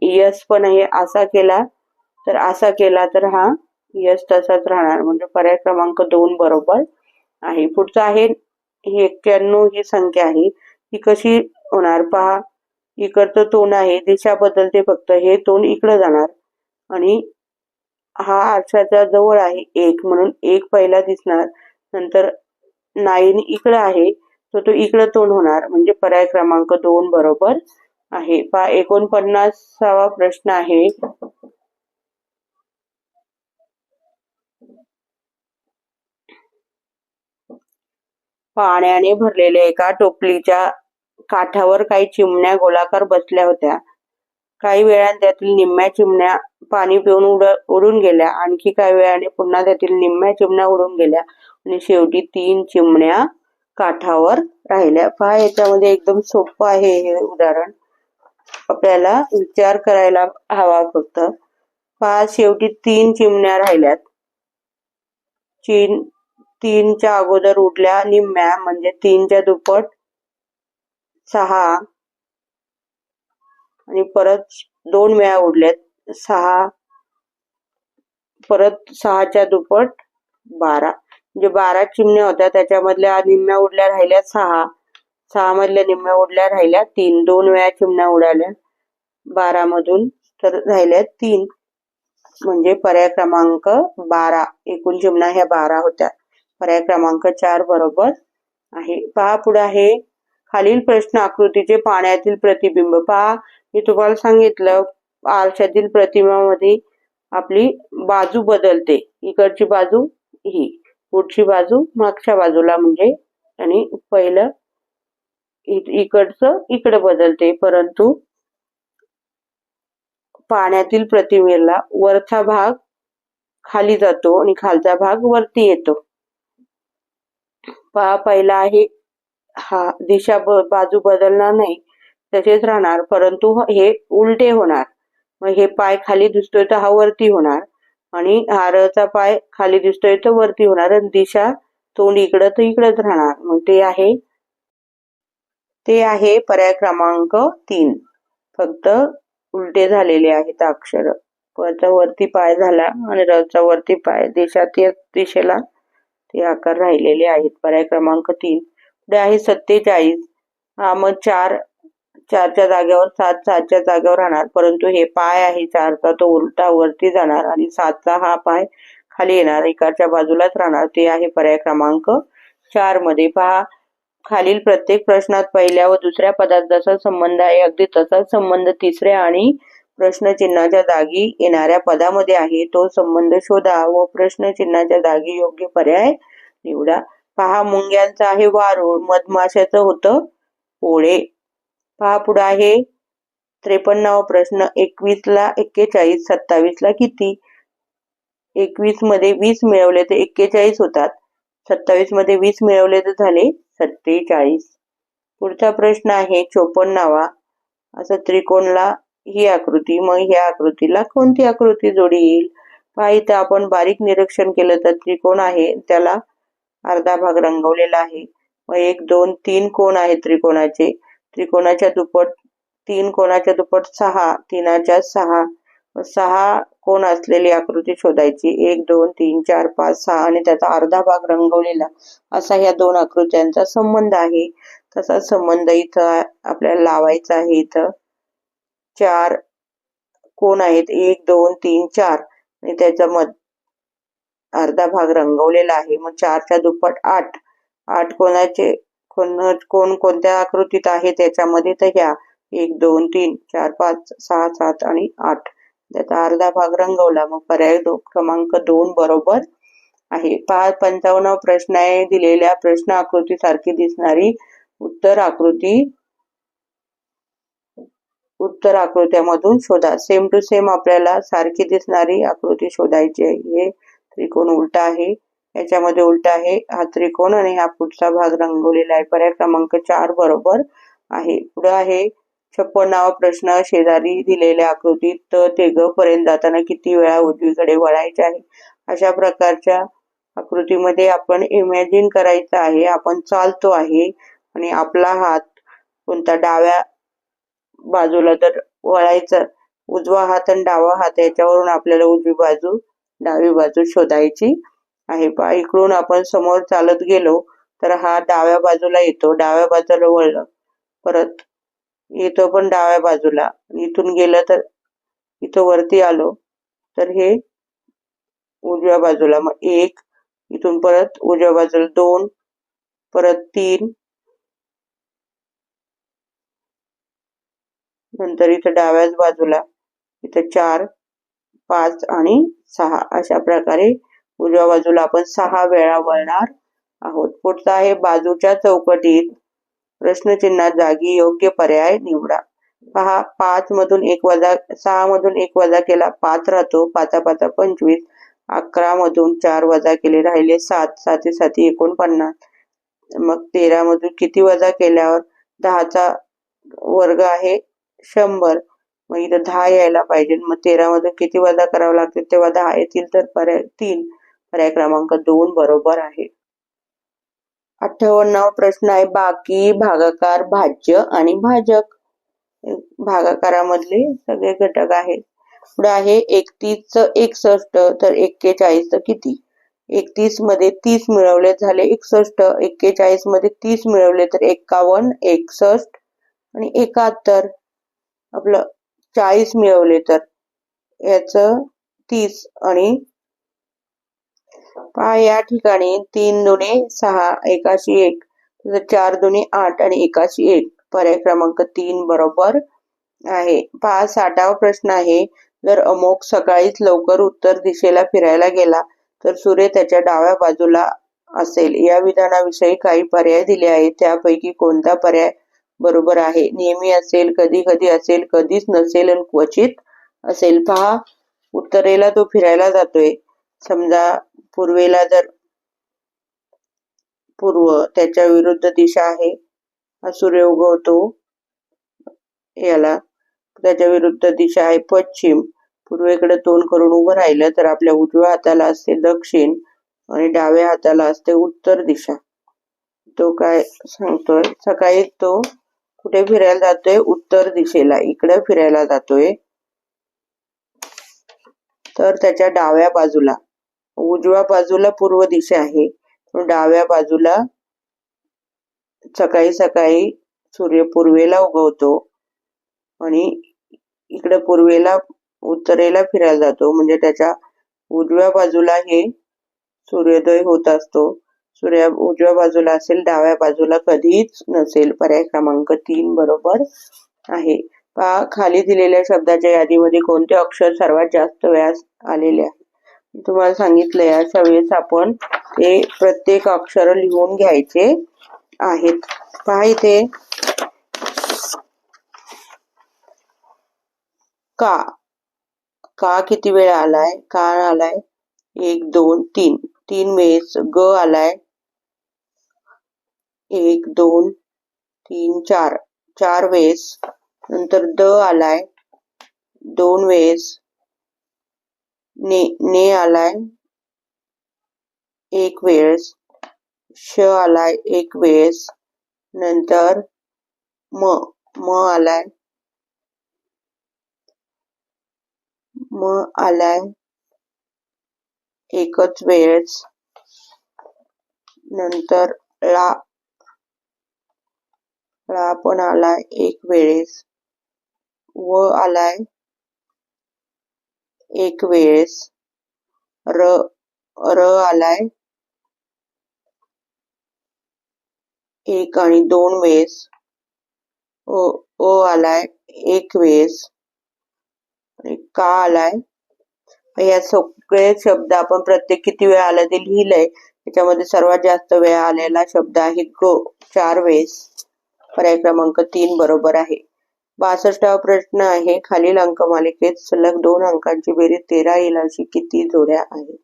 यस पण आहे, असा केला तर हा यस तसाच राहणार. म्हणजे पर्याय क्रमांक 2 बरोबर आहे. पुढचा आहे 91 ही संख्या आहे, ही कशी होणार. पहा, इकडचं तोंड आहे, दिशा बदलते, फक्त हे तोंड इकडे जाणार, आणि हा आरशाच्या जवळ आहे 1, म्हणून 1 पहिला दिसणार, नंतर 9 इकडे आहे तर तो इकडे तोंड होणार. म्हणजे पर्याय क्रमांक 2 बरोबर आहे. पहा, 49वा प्रश्न आहे पाण्याने भरलेल्या एका टोपलीच्या काठावर काही चिमण्या गोलाकार बसल्या होत्या. काही वेळाने त्यातील निम्म्या चिमण्या पाणी पिऊन उडून गेल्या. आणखी काही वेळाने पुन्हा त्यातील निम्म्या चिमण्या उडून गेल्या आणि शेवटी 3 चिमण्या काठावर राहिल्या. पहा, याच्यामध्ये एकदम सोपं आहे हे उदाहरण, आपल्याला विचार करायला हवा फक्त. पहा, शेवटी 3 चिमण्या राहिल्यात. 3च्या अगोदर उडल्या निम्म्या, म्हणजे 3च्या दुप्पट 6, आणि परत 2 वेळा उडल्यात 6, परत 6च्या दुप्पट 12, म्हणजे 12 चिमण्या होत्या. त्याच्यामधल्या निम्म्या उडल्या राहिल्या 6 मधल्या निम्म्या उडल्या राहिल्या 3, 2 वेळा चिमण्या उडाल्या 12 मधून, तर राहिल्या 3, म्हणजे पर्याय क्रमांक 12. एकूण चिमणा ह्या 12 होत्या. पर्याय क्रमांक 4 बरोबर आहे. पहा पुढे आहे, खालील प्रश्न आकृतीचे पाण्यातील प्रतिबिंब. पहा, मी तुम्हाला सांगितलं आरशातील प्रतिमामध्ये आपली बाजू बदलते. इकडची बाजू ही, पुढची बाजू मागच्या बाजूला, म्हणजे आणि पहिलं इकडचं इकडे बदलते. परंतु पाण्यातील प्रतिमेला वरचा भाग खाली जातो आणि खालचा भाग वरती येतो. पहा, पहिला आहे हा, दिशा बाजू बदलणार नाही, तसेच राहणार, परंतु हे उलटे होणार. मग हे पाय खाली दिसतोय तर हा वरती होणार, आणि हारचा पाय खाली दिसतोय तर वरती होणार, आणि दिशा तोंड इकडं तर इकडंच राहणार. मग ते आहे पर्याय क्रमांक 3. फक्त उलटे झालेले आहेत अक्षर. पचा वरती पाय झाला आणि रचा वरती पाय, दिशा त्याच दिशेला ते आकार राहिलेले आहेत. पर्याय क्रमांक 3. पुढे आहे 47. हा, मग 4च्या जागेवर 7, 7च्या जागेवर राहणार, परंतु हे पाय आहे 4चा तो उलटा वरती जाणार आणि 7चा हा पाय खाली येणार, इकडच्या बाजूलाच राहणार. ते आहे पर्याय क्रमांक 4 मध्ये. पहा, खालील प्रत्येक प्रश्नात पहिल्या व दुसऱ्या पदात जसा संबंध आहे अगदी तसाच संबंध तिसऱ्या आणि प्रश्नचिन्हाच्या जागी येणाऱ्या पदामध्ये आहे. तो संबंध शोधा व प्रश्नचिन्हाच्या जागी योग्य पर्याय निवडा. पहा, मुंग्यांचा आहे वारूळ, मधमाशाचं होतं पोळे. पहा पुढे आहे 53वा प्रश्न. 21ला 41, 27ला किती? 21 मध्ये 20 मिळवले तर 41 होतात. 27 मध्ये 20 मिळवले तर झाले 47. पुढचा प्रश्न आहे 54वा. असं त्रिकोणला ही आकृती, मग ह्या आकृतीला कोणती आकृती जोडी येईल? पहा, इथं आपण बारीक निरीक्षण केलं तर त्रिकोण आहे, त्याला अर्धा भाग रंगवलेला आहे. मग 1, 2, 3 कोण आहेत त्रिकोणाचे. त्रिकोणाच्या दुप्पट 3, कोणाच्या दुप्पट 6, 3च्या 6. 6 कोण असलेली आकृती शोधायची. 1, 2, 3, 4, 5, 6 आणि त्याचा अर्धा भाग रंगवलेला, असा ह्या दोन आकृत्यांचा संबंध आहे. तसा संबंध इथं आपल्याला लावायचा आहे. इथं 4 कोण आहेत, 1, 2, 3, 4 आणि त्याचा अर्धा भाग रंगवलेला आहे. मग 4च्या दुप्पट 8. 8 कोण कोणत्या आकृतीत आहे त्याच्यामध्ये, तर ह्या 1, 2, 3, 4, 5, 6, 7 आणि 8. त्याचा अर्धा भाग रंगवला. मग पर्याय क्रमांक 2 बरोबर आहे. पहा, 55वा प्रश्न आहे. दिलेल्या प्रश्न आकृती सारखी दिसणारी उत्तर आकृत्यामधून शोधा. सेम टू सेम आपल्याला सारखी दिसणारी आकृती शोधायची आहे. हे त्रिकोण उलटा आहे, याच्यामध्ये उलटा आहे हा त्रिकोण आणि हा पुढचा भाग रंगवलेला आहे. पर्याय क्रमांक 4 बरोबर आहे. पुढे आहे 56वा प्रश्न. शेजारी दिलेल्या आकृतीत त ते ग पर्यंत जाताना किती वेळा उजवीकडे वळायचे आहे? अशा प्रकारच्या आकृतीमध्ये आपण इमॅजिन करायचं आहे, आपण चालतो आहे आणि आपला हात कोणता डाव्या बाजूला तर वळायचा, उजवा हात आणि डावा हात याच्यावरून आपल्याला उजवी बाजू डावी बाजू शोधायची आहे. पहा, इकडून आपण समोर चालत गेलो तर हा डाव्या बाजूला येतो, डाव्या बाजूला वळलं परत येतो पण डाव्या बाजूला, इथून गेलं तर इथं वरती आलो तर हे उजव्या बाजूला. मग 1, इथून परत उजव्या बाजूला 2, परत 3, नंतर इथं डाव्याच बाजूला इथं 4, 5 आणि 6. अशा प्रकारे उजव्या बाजूला आपण 6 वेळा वळणार आहोत. पुढचा आहे बाजूच्या चौकटीत प्रश्नचिन्हात जागी योग्य पर्याय निवडा. पहा, 5 मधून 1 वजा 6 मधून 1 वजा केला 5 राहतो, 5 5 25. 11 मधून 4 वजा केले राहिले 7, 7 7 49. मग 13 मधून किती वजा केल्यावर 10चा वर्ग आहे 100. मग इथं 10 यायला पाहिजे. मग 13 मधून किती वजा करावं लागते तेव्हा 10 येतील, तर पर्याय 3. पर्याय क्रमांक 2 बरोबर आहे. 58वा प्रश्न आहे बाकी, भागाकार, भाज्य आणि भाजक. भागाकारामधले सगळे घटक आहेत. पुढे आहे 31 61 तर 41 किती? 31 मध्ये 30 मिळवले झाले 61, 41 मध्ये 30 मिळवले तर 51, 61 आणि 71. आपलं 40 मिळवले तर याचं 30 आणि पहा या ठिकाणी 3 दुणे 6 एकाशी 1 4 दुणे 8 आणि एकाशी 1 पर्याय क्रमांक 3 बरोबर आहे. पहा 60वा प्रश्न आहे. जर अमोक सकाळीच लवकर उत्तर दिशेला फिरायला गेला तर सूर्य त्याच्या डाव्या बाजूला असेल. या विधानाविषयी काही पर्याय दिले आहेत. त्यापैकी कोणता पर्याय बरोबर आहे? नेहमी असेल, कधी कधी असेल, कधीच नसेल आणि क्वचित असेल. पहा उत्तरेला तो फिरायला जातोय. समजा पूर्वेला जर पूर्व त्याच्या विरुद्ध दिशा आहे. हा सूर्य उगवतो याला, त्याच्या विरुद्ध दिशा आहे पश्चिम. पूर्वेकडे तोंड करून उभं राहिलं तर आपल्या उजव्या हाताला असते दक्षिण आणि डाव्या हाताला असते उत्तर दिशा. तो काय सांगतोय? सकाळी तो कुठे फिरायला जातोय? उत्तर दिशेला. इकडे फिरायला जातोय तर त्याच्या डाव्या बाजूला, उजव्या बाजूला पूर्व दिशा आहे, डाव्या बाजूला सकाळी सकाळी सूर्य पूर्वेला उगवतो आणि इकडे पूर्वेला उत्तरेला फिरायला जातो, म्हणजे त्याच्या उजव्या बाजूला हे सूर्योदय होत असतो. सूर्य उजव्या बाजूला असेल, डाव्या बाजूला कधीच नसेल. पर्याय क्रमांक 3 बरोबर आहे. पहा खाली दिलेल्या शब्दाच्या यादीमध्ये कोणते अक्षर सर्वात जास्त वेळा आलेले आहे? तुम्हाला सांगितलंय अशा वेळेस आपण ते प्रत्येक अक्षर लिहून घ्यायचे आहेत. पहा इथे का, का किती वेळा आलाय? का आलाय 1 2 3 3 वेळेस. ग आलाय 1 2 3 4 4 वेळेस. नंतर द आलाय 2 वेळेस. ने आलाय 1 वेळेस. श आलाय 1 वेळेस. नंतर म आलाय एकच वेळेस. नंतर ला पण आलाय 1 वेळेस. व आलाय 1 वेळेस. र आलाय 1 आणि 2 वेळेस. ओ आलाय 1 वेळेस. आणि का आलाय. या सगळे शब्द आपण प्रत्येक किती वेळा आला ते लिहिलंय. त्याच्यामध्ये सर्वात जास्त वेळा आलेला शब्द आहे ग, 4 वेळेस. पर्याय क्रमांक 3 बरोबर आहे. 62वा प्रश्न आहे. खालील अंकमालिकेत सलग 2 अंकांची बेरीज 13 येईल अशी किती जोड्या आहेत?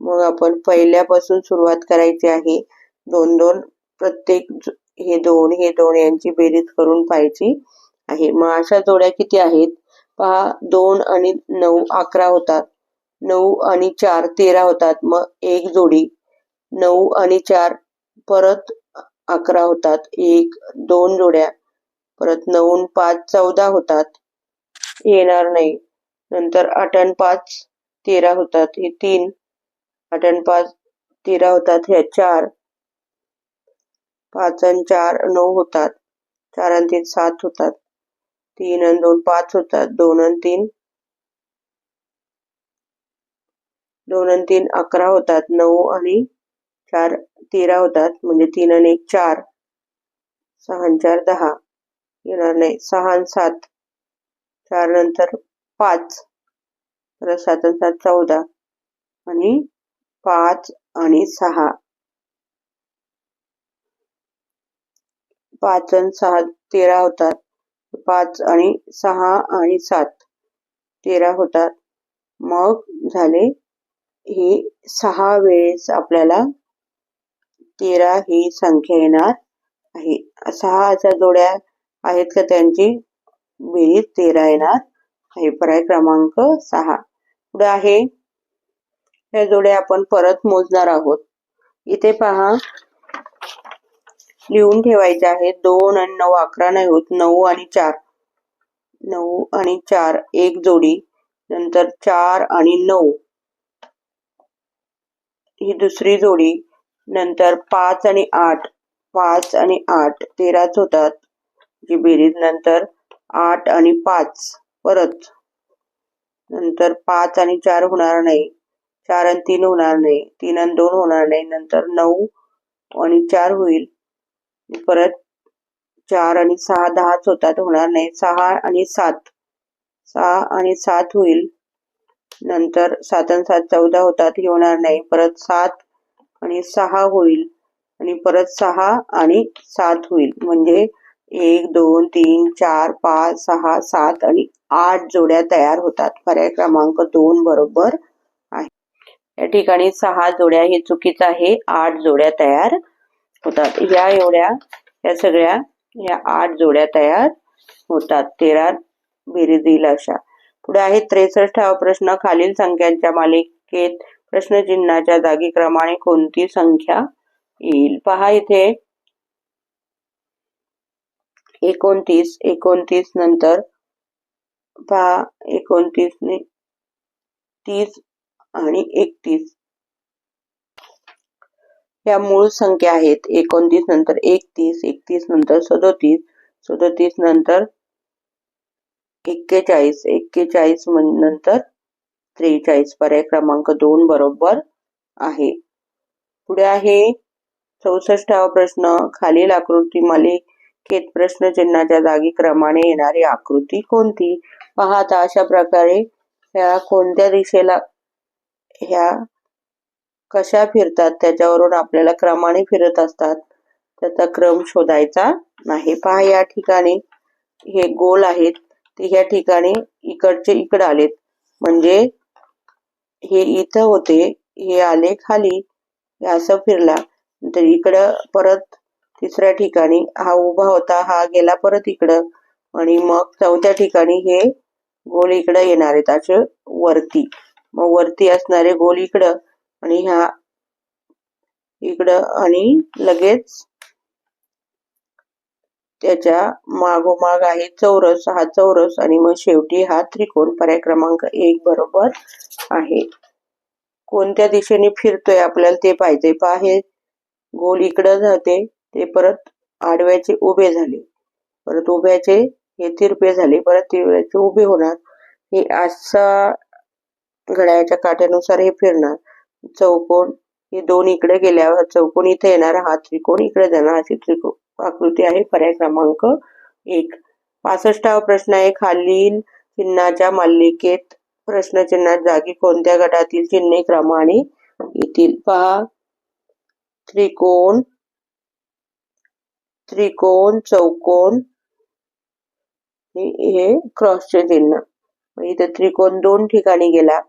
मग आपण पहिल्यापासून सुरुवात करायची आहे. 2 2 प्रत्येक हे 2 यांची बेरीज करून पाहायची आहे. मग अशा जोड्या किती आहेत? पहा 2 आणि 9 11 होतात. 9 आणि 4 13 होतात. मग एक जोडी. 9 आणि 4 परत 11 होतात. 1 2 जोड्या. परत 9 आणि 5 14 होतात. येणार नाही. नंतर 8 आणि 5 13 होतात. हे 3. 8 आणि 5 13 होतात. हे 4. 5 आणि 4 9 होतात. 4 आणि 3 7 होतात. 3 आणि 2 5 होतात. 2 आणि 3 11 होतात. 9 आणि 4 13 होतात. म्हणजे 3 आणि 1 4. 6 आणि 4 10. येणार नाही. 6 आणि 7 4 नंतर 5. परत 7 आणि 7 14. आणि 5 आणि 6. 5 आणि 6 13 होतात. 5 आणि 6 आणि 7 13 होतात. मग झाले हे 6 वेळेस आपल्याला 13 ही संख्या येणार आहे. 6 अशा जोड्या आहेत का त्यांची बेरीज 13 येणार आहे. पर्याय क्रमांक 6. पुढे आहे या जोड्या आपण परत मोजणार आहोत. इथे पहा लिहून ठेवायचे आहेत. 2 आणि 9 11 नाही होत. 9 आणि 4 9 आणि 4 एक जोडी. नंतर 4 आणि 9 ही दुसरी जोडी. नंतर 5 आणि 8 5 आणि 8 13च होतात जी बेरीज. नंतर 8 आणि 5 परत नंतर 5 आणि 4 होणार नाही, 4 आणि 3 होणार नाही, 3 आणि 2 होणार नाही, नंतर 9 आणि 4 होईल, परत 4 आणि 6 10च होतात, होणार नाही, 6 आणि 7 होईल, नंतर 7 आणि 7 14 होतात, हे होणार नाही, परत 7 आणि 6 होईल आणि परत 6 आणि 7 होईल, म्हणजे 1 2 3 4 5 6 7 आणि 8 जोड्या तयार होतात. पर्याय क्रमांक 2 बरोबर आहे. या ठिकाणी 6 जोड्या हे चुकीचं आहे, 8 जोड्या तयार होतात. या सगळ्या 8 जोड्या तयार होतात. 13 बेरीज येईल अशा. पुढे आहे 63वा प्रश्न. खालील संख्यांच्या मालिकेत प्रश्नचिन्हाच्या जागी क्रमाने कोणती संख्या येईल? पहा इथे 29 नंतर पहा 29 ने 30 आणि 31 या मूळ संख्या आहेत. 29 नंतर 31 नंतर 37 नंतर 41 नंतर 43. पर्याय क्रमांक 2 बरोबर आहे. पुढे आहे 64वा प्रश्न. खालील आकृती मालिकेत प्रश्नचिन्हाच्या जागी क्रमाने येणारी आकृती कोणती? पहा आता अशा प्रकारे ह्या कोणत्या दिशेला ह्या कशा फिरतात त्याच्यावरून आपल्याला क्रमाने फिरत असतात, त्याचा क्रम शोधायचा नाही. पहा या ठिकाणी हे गोल आहेत, ते ह्या ठिकाणी इकडचे इकडे आलेत, म्हणजे हे इथं होते, हे आले खाली, हे असं फिरला, नंतर इकडं परत तिसऱ्या ठिकाणी हा उभा होता, हा गेला परत इकडं, आणि मग चौथ्या ठिकाणी हे गोल इकडं येणार आहेत असे वरती. मग वरती असणारे गोल इकडं आणि ह्या इकडं आणि लगेच त्याच्या मागोमाग आहे चौरस, हा चौरस आणि मग शेवटी हा त्रिकोण. पर्याय क्रमांक 1 बरोबर आहे. कोणत्या दिशेने फिरतोय आपल्याला ते पाहिजे. पहा हे गोल इकडं जाते, ते परत आडव्याचे उभे झाले, परत उभ्याचे हे तिरपे झाले, परत तिरप्याचे उभे होणार, हे असा घड्याळाच्या काट्यानुसार हे फिरणार. चौकोन हे 2 इकडे गेल्यावर चौकोन इथे येणार, हा त्रिकोण इकडे जाणार, अशी त्रिकोण आकृती आहे. पर्याय क्रमांक 1. 65वा प्रश्न आहे. खालील चिन्हाच्या मालिकेत प्रश्नचिन्हात जागी कोणत्या गटातील चिन्हे क्रमाने येतील? पहा त्रिकोण, चौकोन, हे क्रॉसचे चिन्ह. इथे त्रिकोण 2 ठिकाणी गेला,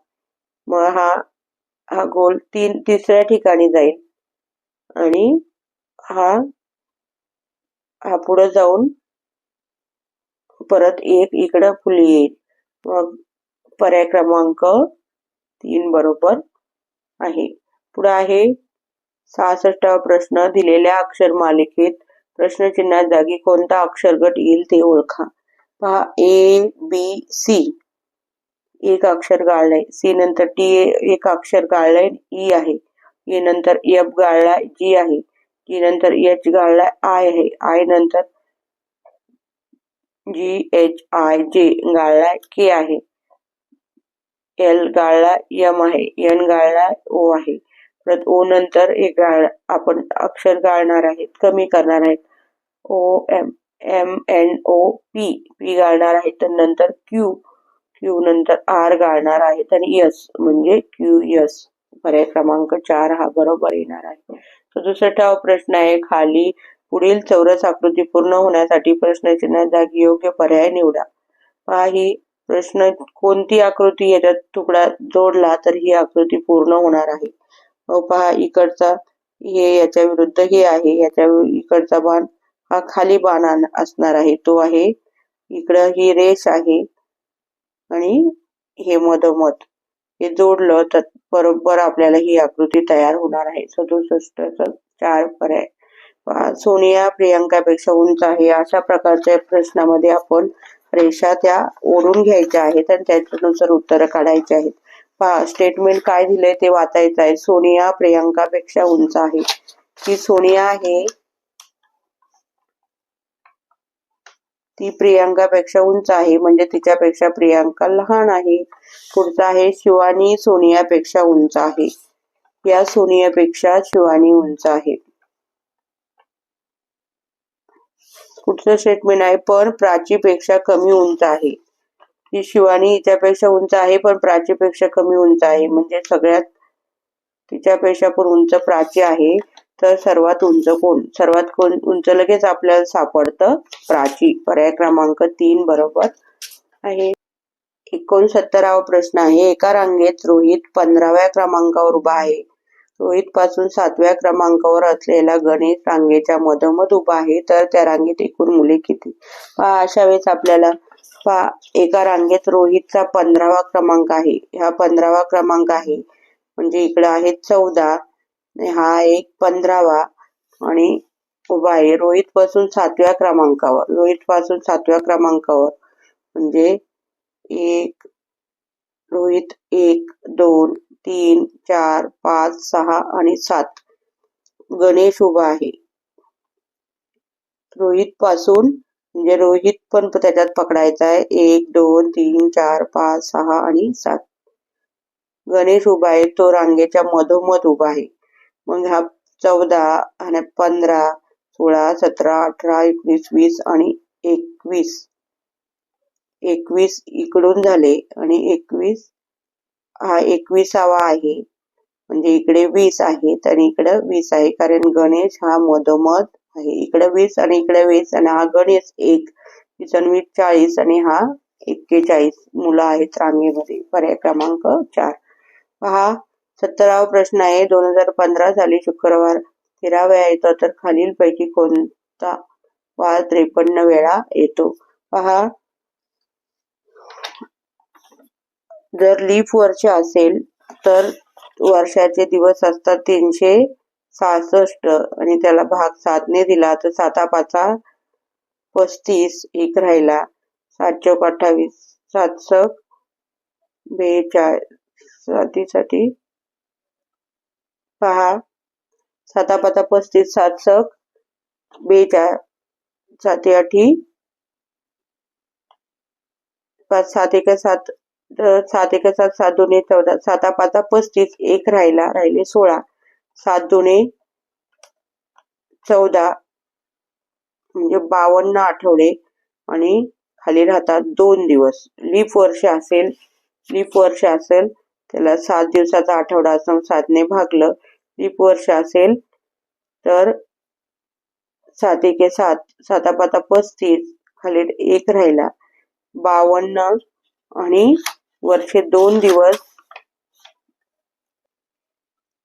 मग हा गोल तिसऱ्या ठिकाणी जाईल आणि हा पुढे जाऊन परत एक इकडं फुली येईल. मग पर्याय क्रमांक 3 बरोबर आहे. पुढे आहे 66वा प्रश्न. दिलेल्या अक्षर मालिकेत प्रश्नचिन्हात जागी कोणता अक्षर गट येईल ते ओळखा. पहा ABC एक अक्षर गाळलंय, C नंतर T एक अक्षर गाळलंय, E आहे, E नंतर F गाळलाय, G आहे, G नंतर H गाळलाय, I आहे, I नंतर J गाळलाय, K आहे, L गाळलाय, M आहे, N गाळलाय, O आहे, परत O नंतर एक आपण अक्षर गाळणार आहेत, कमी करणार आहेत, P गाळणार आहेत, तर नंतर Q नंतर R गाळणार आहेत आणि S म्हणजे QS. पर्याय क्रमांक 4 हा बरोबर येणार आहे. 67वा प्रश्न आहे. खाली पुढील चौरस आकृती पूर्ण होण्यासाठी प्रश्नचिन्हात जागी योग्य पर्याय निवडा. पहा ही प्रश्न कोणती आकृती याच्यात तुकडा जोडला तर ही आकृती पूर्ण होणार आहे. पहा इकडचा हे याच्या विरुद्ध हे आहे, याच्या इकडचा बाण हा खाली बाण असणार आहे, तो आहे, इकडं ही रेष आहे आणि हे मधोमध हे जोडलं तर बरोबर आपल्याला ही आकृती तयार होणार आहे. 67 4 पर्याय. सोनिया प्रियंकापेक्षा उंच आहे, अशा प्रकारच्या प्रश्नामध्ये आपण रेषा त्या ओढून घ्यायच्या आहेत आणि त्याच्यानुसार उत्तर काढायची आहेत. पहा स्टेटमेंट काय दिलंय ते वाचायचं आहे. सोनिया प्रियंकापेक्षा उंच आहे. ही सोनिया आहे, ती प्रियांकापेक्षा उंच आहे म्हणजे तिच्यापेक्षा प्रियांका लहान आहे. पुढचा आहे शिवानी सोनियापेक्षा उंच आहे. या सोनियापेक्षा शिवानी उंच आहे. पुढचं स्टेटमेंट आहे पण प्राचीपेक्षा कमी उंच आहे. ही शिवानी हिच्यापेक्षा उंच आहे पण प्राचीपेक्षा कमी उंच आहे म्हणजे सगळ्यात तिच्यापेक्षा पण उंच प्राची आहे. तर सर्वात उंच कोण? सर्वात उंच लगेच आपल्याला सापडतं प्राची. पर्याय क्रमांक 3 बरोबर आहे. 69वा प्रश्न आहे. एका रांगेत रोहित 15व्या क्रमांकावर उभा आहे. रोहित पासून 7व्या क्रमांकावर असलेला गणेश रांगेच्या मधोमध उभा आहे. तर त्या रांगेत एकूण मुले किती? अशा वेळेस आपल्याला एका रांगेत रोहितचा 15वा क्रमांक आहे. हा 15वा क्रमांक आहे म्हणजे इकडे आहे 14, हा एक 15वा आणि उभा आहे रोहित पासून 7व्या क्रमांकावर. रोहित पासून 7व्या क्रमांकावर म्हणजे रोहित 1, 2, 3, 4, 5, 6 आणि 7 गणेश उभा आहे. रोहित पासून म्हणजे रोहित पण त्याच्यात पकडायचा आहे. 1, 2, 3, 4, 5, 6 आणि 7 गणेश उभा आहे. तो रांगेच्या मधोमध उभा आहे. मग हा 14 आणि 15, 16, 17, 18, 19, 20 आणि 21. 21 इकडून झाले आणि 21 हा 21वा आहे म्हणजे इकडे 20 आहेत आणि इकडे 20 आहे कारण गणेश हा मधोमध आहे. इकडे 20 आणि इकडे 20 आणि हा गणेश 1, 20, 40 आणि हा 41 मुलं आहेत रांगेमध्ये. पर्याय क्रमांक 4. पहा 17वा प्रश्न आहे. 2015 साली शुक्रवार 13 वेळा येतो तर खालीलपैकी कोणता वार 53 वेळा येतो? पहा जर लीप वर्ष असेल तर वर्षाचे दिवस असतात 366 आणि त्याला भाग 7 ने दिला तर 7 5 35 एक राहिला 7 चौक 28 7 सक 42 साठी पहा 7 5 35 7 सक 42 7 8 5 7 1 7 7 1 7 7 2 14 7 5 35 एक राहिले 16 7 2 14 म्हणजे 52 आठवडे आणि खाली राहतात 2 दिवस. लीप वर्ष असेल त्याला 7 दिवसाचा आठवडा असं 7 ने भागलं. लीप वर्ष असेल तर 7 1 7 7 5 35 खाली एक राहिला 52 आणि वर्षे 2 दिवस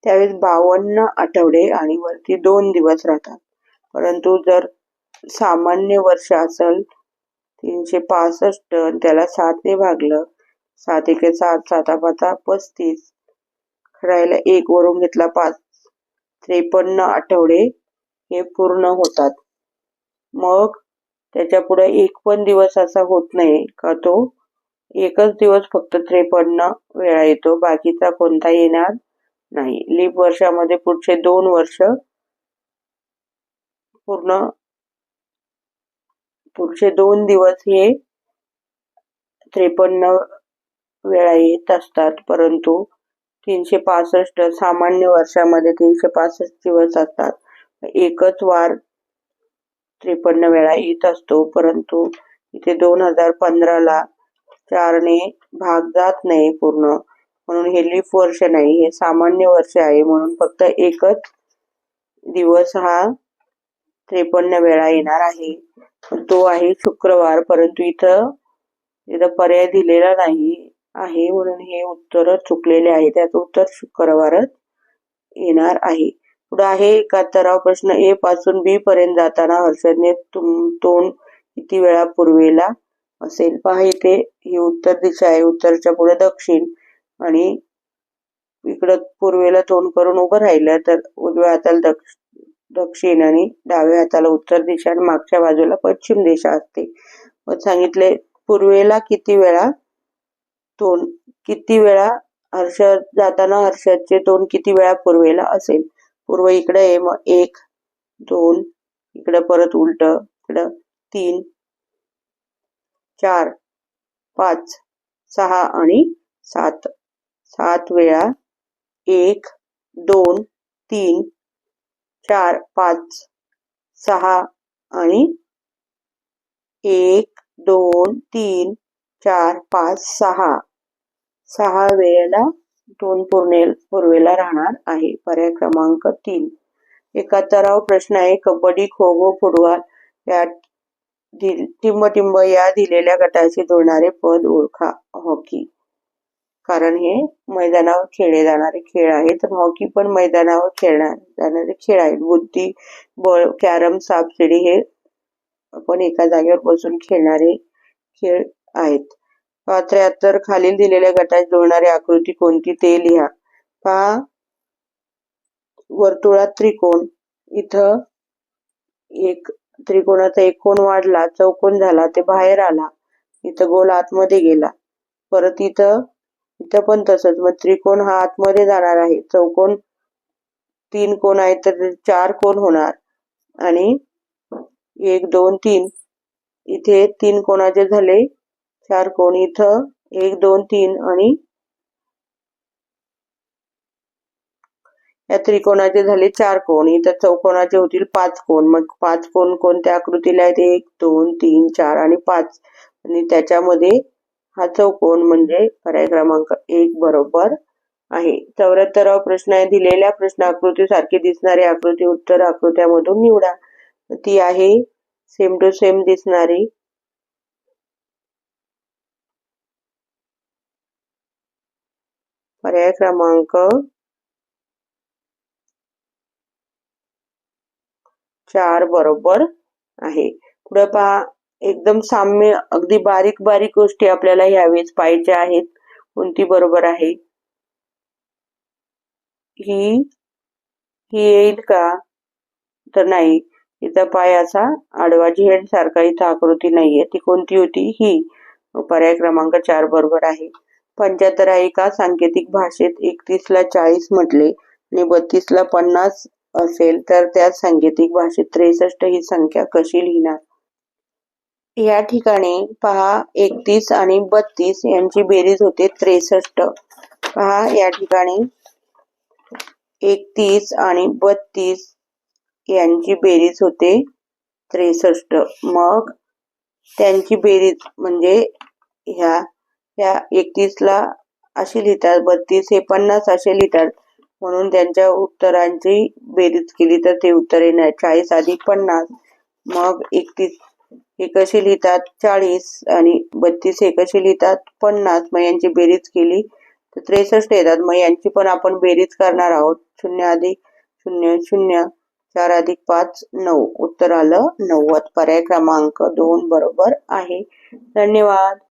त्यावेळेस 52 आठवडे आणि वरती 2 दिवस राहतात. परंतु जर सामान्य वर्ष असेल 365 त्याला 7 ने भागलं 7 1 7 7 5 35 राहिला 1 वरून घेतला 5 53 आठवडे हे पूर्ण होतात. मग त्याच्या पुढे एक पण दिवस असा होत नाही का तो एकच दिवस फक्त 53 वेळा येतो बाकीचा कोणता येणार नाही. लीप वर्षामध्ये पुढचे 2 वर्ष पुढचे 2 दिवस हे 53 वेळा येत असतात. परंतु 365 सामान्य वर्षामध्ये 365 दिवस असतात. एकच वार 53 वेळा येत असतो. परंतु इथे 2015 ला 4 ने भाग जात नाही पूर्ण म्हणून हे लीप वर्ष नाही हे सामान्य वर्ष आहे म्हणून फक्त एकच दिवस हा 53 वेळा येणार आहे. तो आहे शुक्रवार. परंतु इथं पर्याय दिलेला नाही आहे म्हणून हे उत्तर चुकलेले आहे. त्याचं उत्तर शुक्रवारच येणार आहे. पुढे आहे 71वा प्रश्न. ए पासून बी पर्यंत जाताना हर्षदने तोंड किती वेळा पूर्वेला असेल? पहा इथे ही उत्तर दिशा आहे. उत्तरच्या पुढे दक्षिण आणि इकडं पूर्वेला तोंड करून उभं राहिलं तर उजव्या हाताला दक्षिण आणि डाव्या हाताला उत्तर दिशा आणि मागच्या बाजूला पश्चिम दिशा असते. मग सांगितले पूर्वेला किती वेळा जाताना हर्षदचे तोंड किती वेळा पूर्वेला असेल? पूर्व इकडे आहे मग 1 2 इकडे परत उलट इकडं 3 4, 5, 6 आणि 7. 7 वेळा 1, 2, 3, 4, 5, 6 आणि 1, 2, 3, 4, 5, 6. 6 वेळेला 2 पूर्वेला राहणार आहे. पर्याय क्रमांक 3. 71 प्रश्न आहे. कबड्डी, खो खो, फुटबॉल या टिंब या दिलेल्या गटाशी जोडणारे पद ओळखा. हॉकी, कारण हे मैदानावर खेळले जाणारे खेळ आहेत. तर हॉकी पण मैदानावर खेळणार जाणारे खेळ आहेत. बुद्धिबळ, कॅरम, सापशिडी हे आपण एका जागेवर बसून खेळणारे खेळ आहेत. 73 खालील दिलेल्या गटात जोडणारी आकृती कोणती ते लिहा. पहा, वर्तुळात त्रिकोण, इथं एक त्रिकोणाचा एक कोण वाढला, चौकोन झाला, ते बाहेर आला, इथं गोल आतमध्ये गेला. परत इथं पण तसंच. मग त्रिकोण हा आतमध्ये जाणार आहे, चौकोन 3 कोण आहेत तर 4 कोण होणार. आणि 1, 2, 3 इथे 3 कोणाचे झाले 4 कोण. इथं 1, 2, 3 आणि या त्रिकोणाचे झाले 4 कोण. इथं चौकोनाचे होतील 5 कोण. मग 5 कोण कोणत्या आकृतीला आहेत? 1, 2, 3, 4 आणि 5. आणि त्याच्यामध्ये हा चौकोन म्हणजे पर्याय क्रमांक 1 बरोबर आहे. 74 प्रश्न आहे. दिलेल्या प्रश्न आकृती सारखी दिसणारी आकृती उत्तर आकृत्यामधून निवडा. ती आहे सेम टू सेम दिसणारी. पर्याय क्रमांक 4 बरोबर आहे. पुढे पहा, एकदम साम्य, अगदी बारीक बारीक गोष्टी आपल्याला यावेळेस पाहायच्या आहेत. कोणती बरोबर आहे? ही येईल का? तर नाही. इथं पाय असा आडवा झेड सारखा इथं आकृती नाहीये. ती कोणती होती? ही. पर्याय क्रमांक 4 बरोबर आहे. 75 आहे. एका सांकेतिक भाषेत 31 ला 40 म्हटले आणि 32 ला 50 असेल तर त्या सांकेतिक भाषेत 63 ही संख्या कशी लिहिणार? या ठिकाणी पहा, 31 आणि 32 यांची बेरीज होते 63. पहा, या ठिकाणी 31 आणि 32 यांची बेरीज होते 63. मग त्यांची बेरीज म्हणजे ह्या 31 ला अशी लिहितात, 32 हे 50 असे लिहितात. म्हणून त्यांच्या उत्तरांची बेरीज केली तर ते उत्तर येणार 40 अधिक 50. मग 31 हे कसे लिहितात? 40 आणि 32 हे कसे लिहितात? 50. मग यांची बेरीज केली तर 63 येतात. मग यांची पण आपण बेरीज करणार आहोत. 0 अधिक 0 0, 4 अधिक 5 9. उत्तर आलं 90. पर्याय क्रमांक 2 बरोबर आहे. धन्यवाद.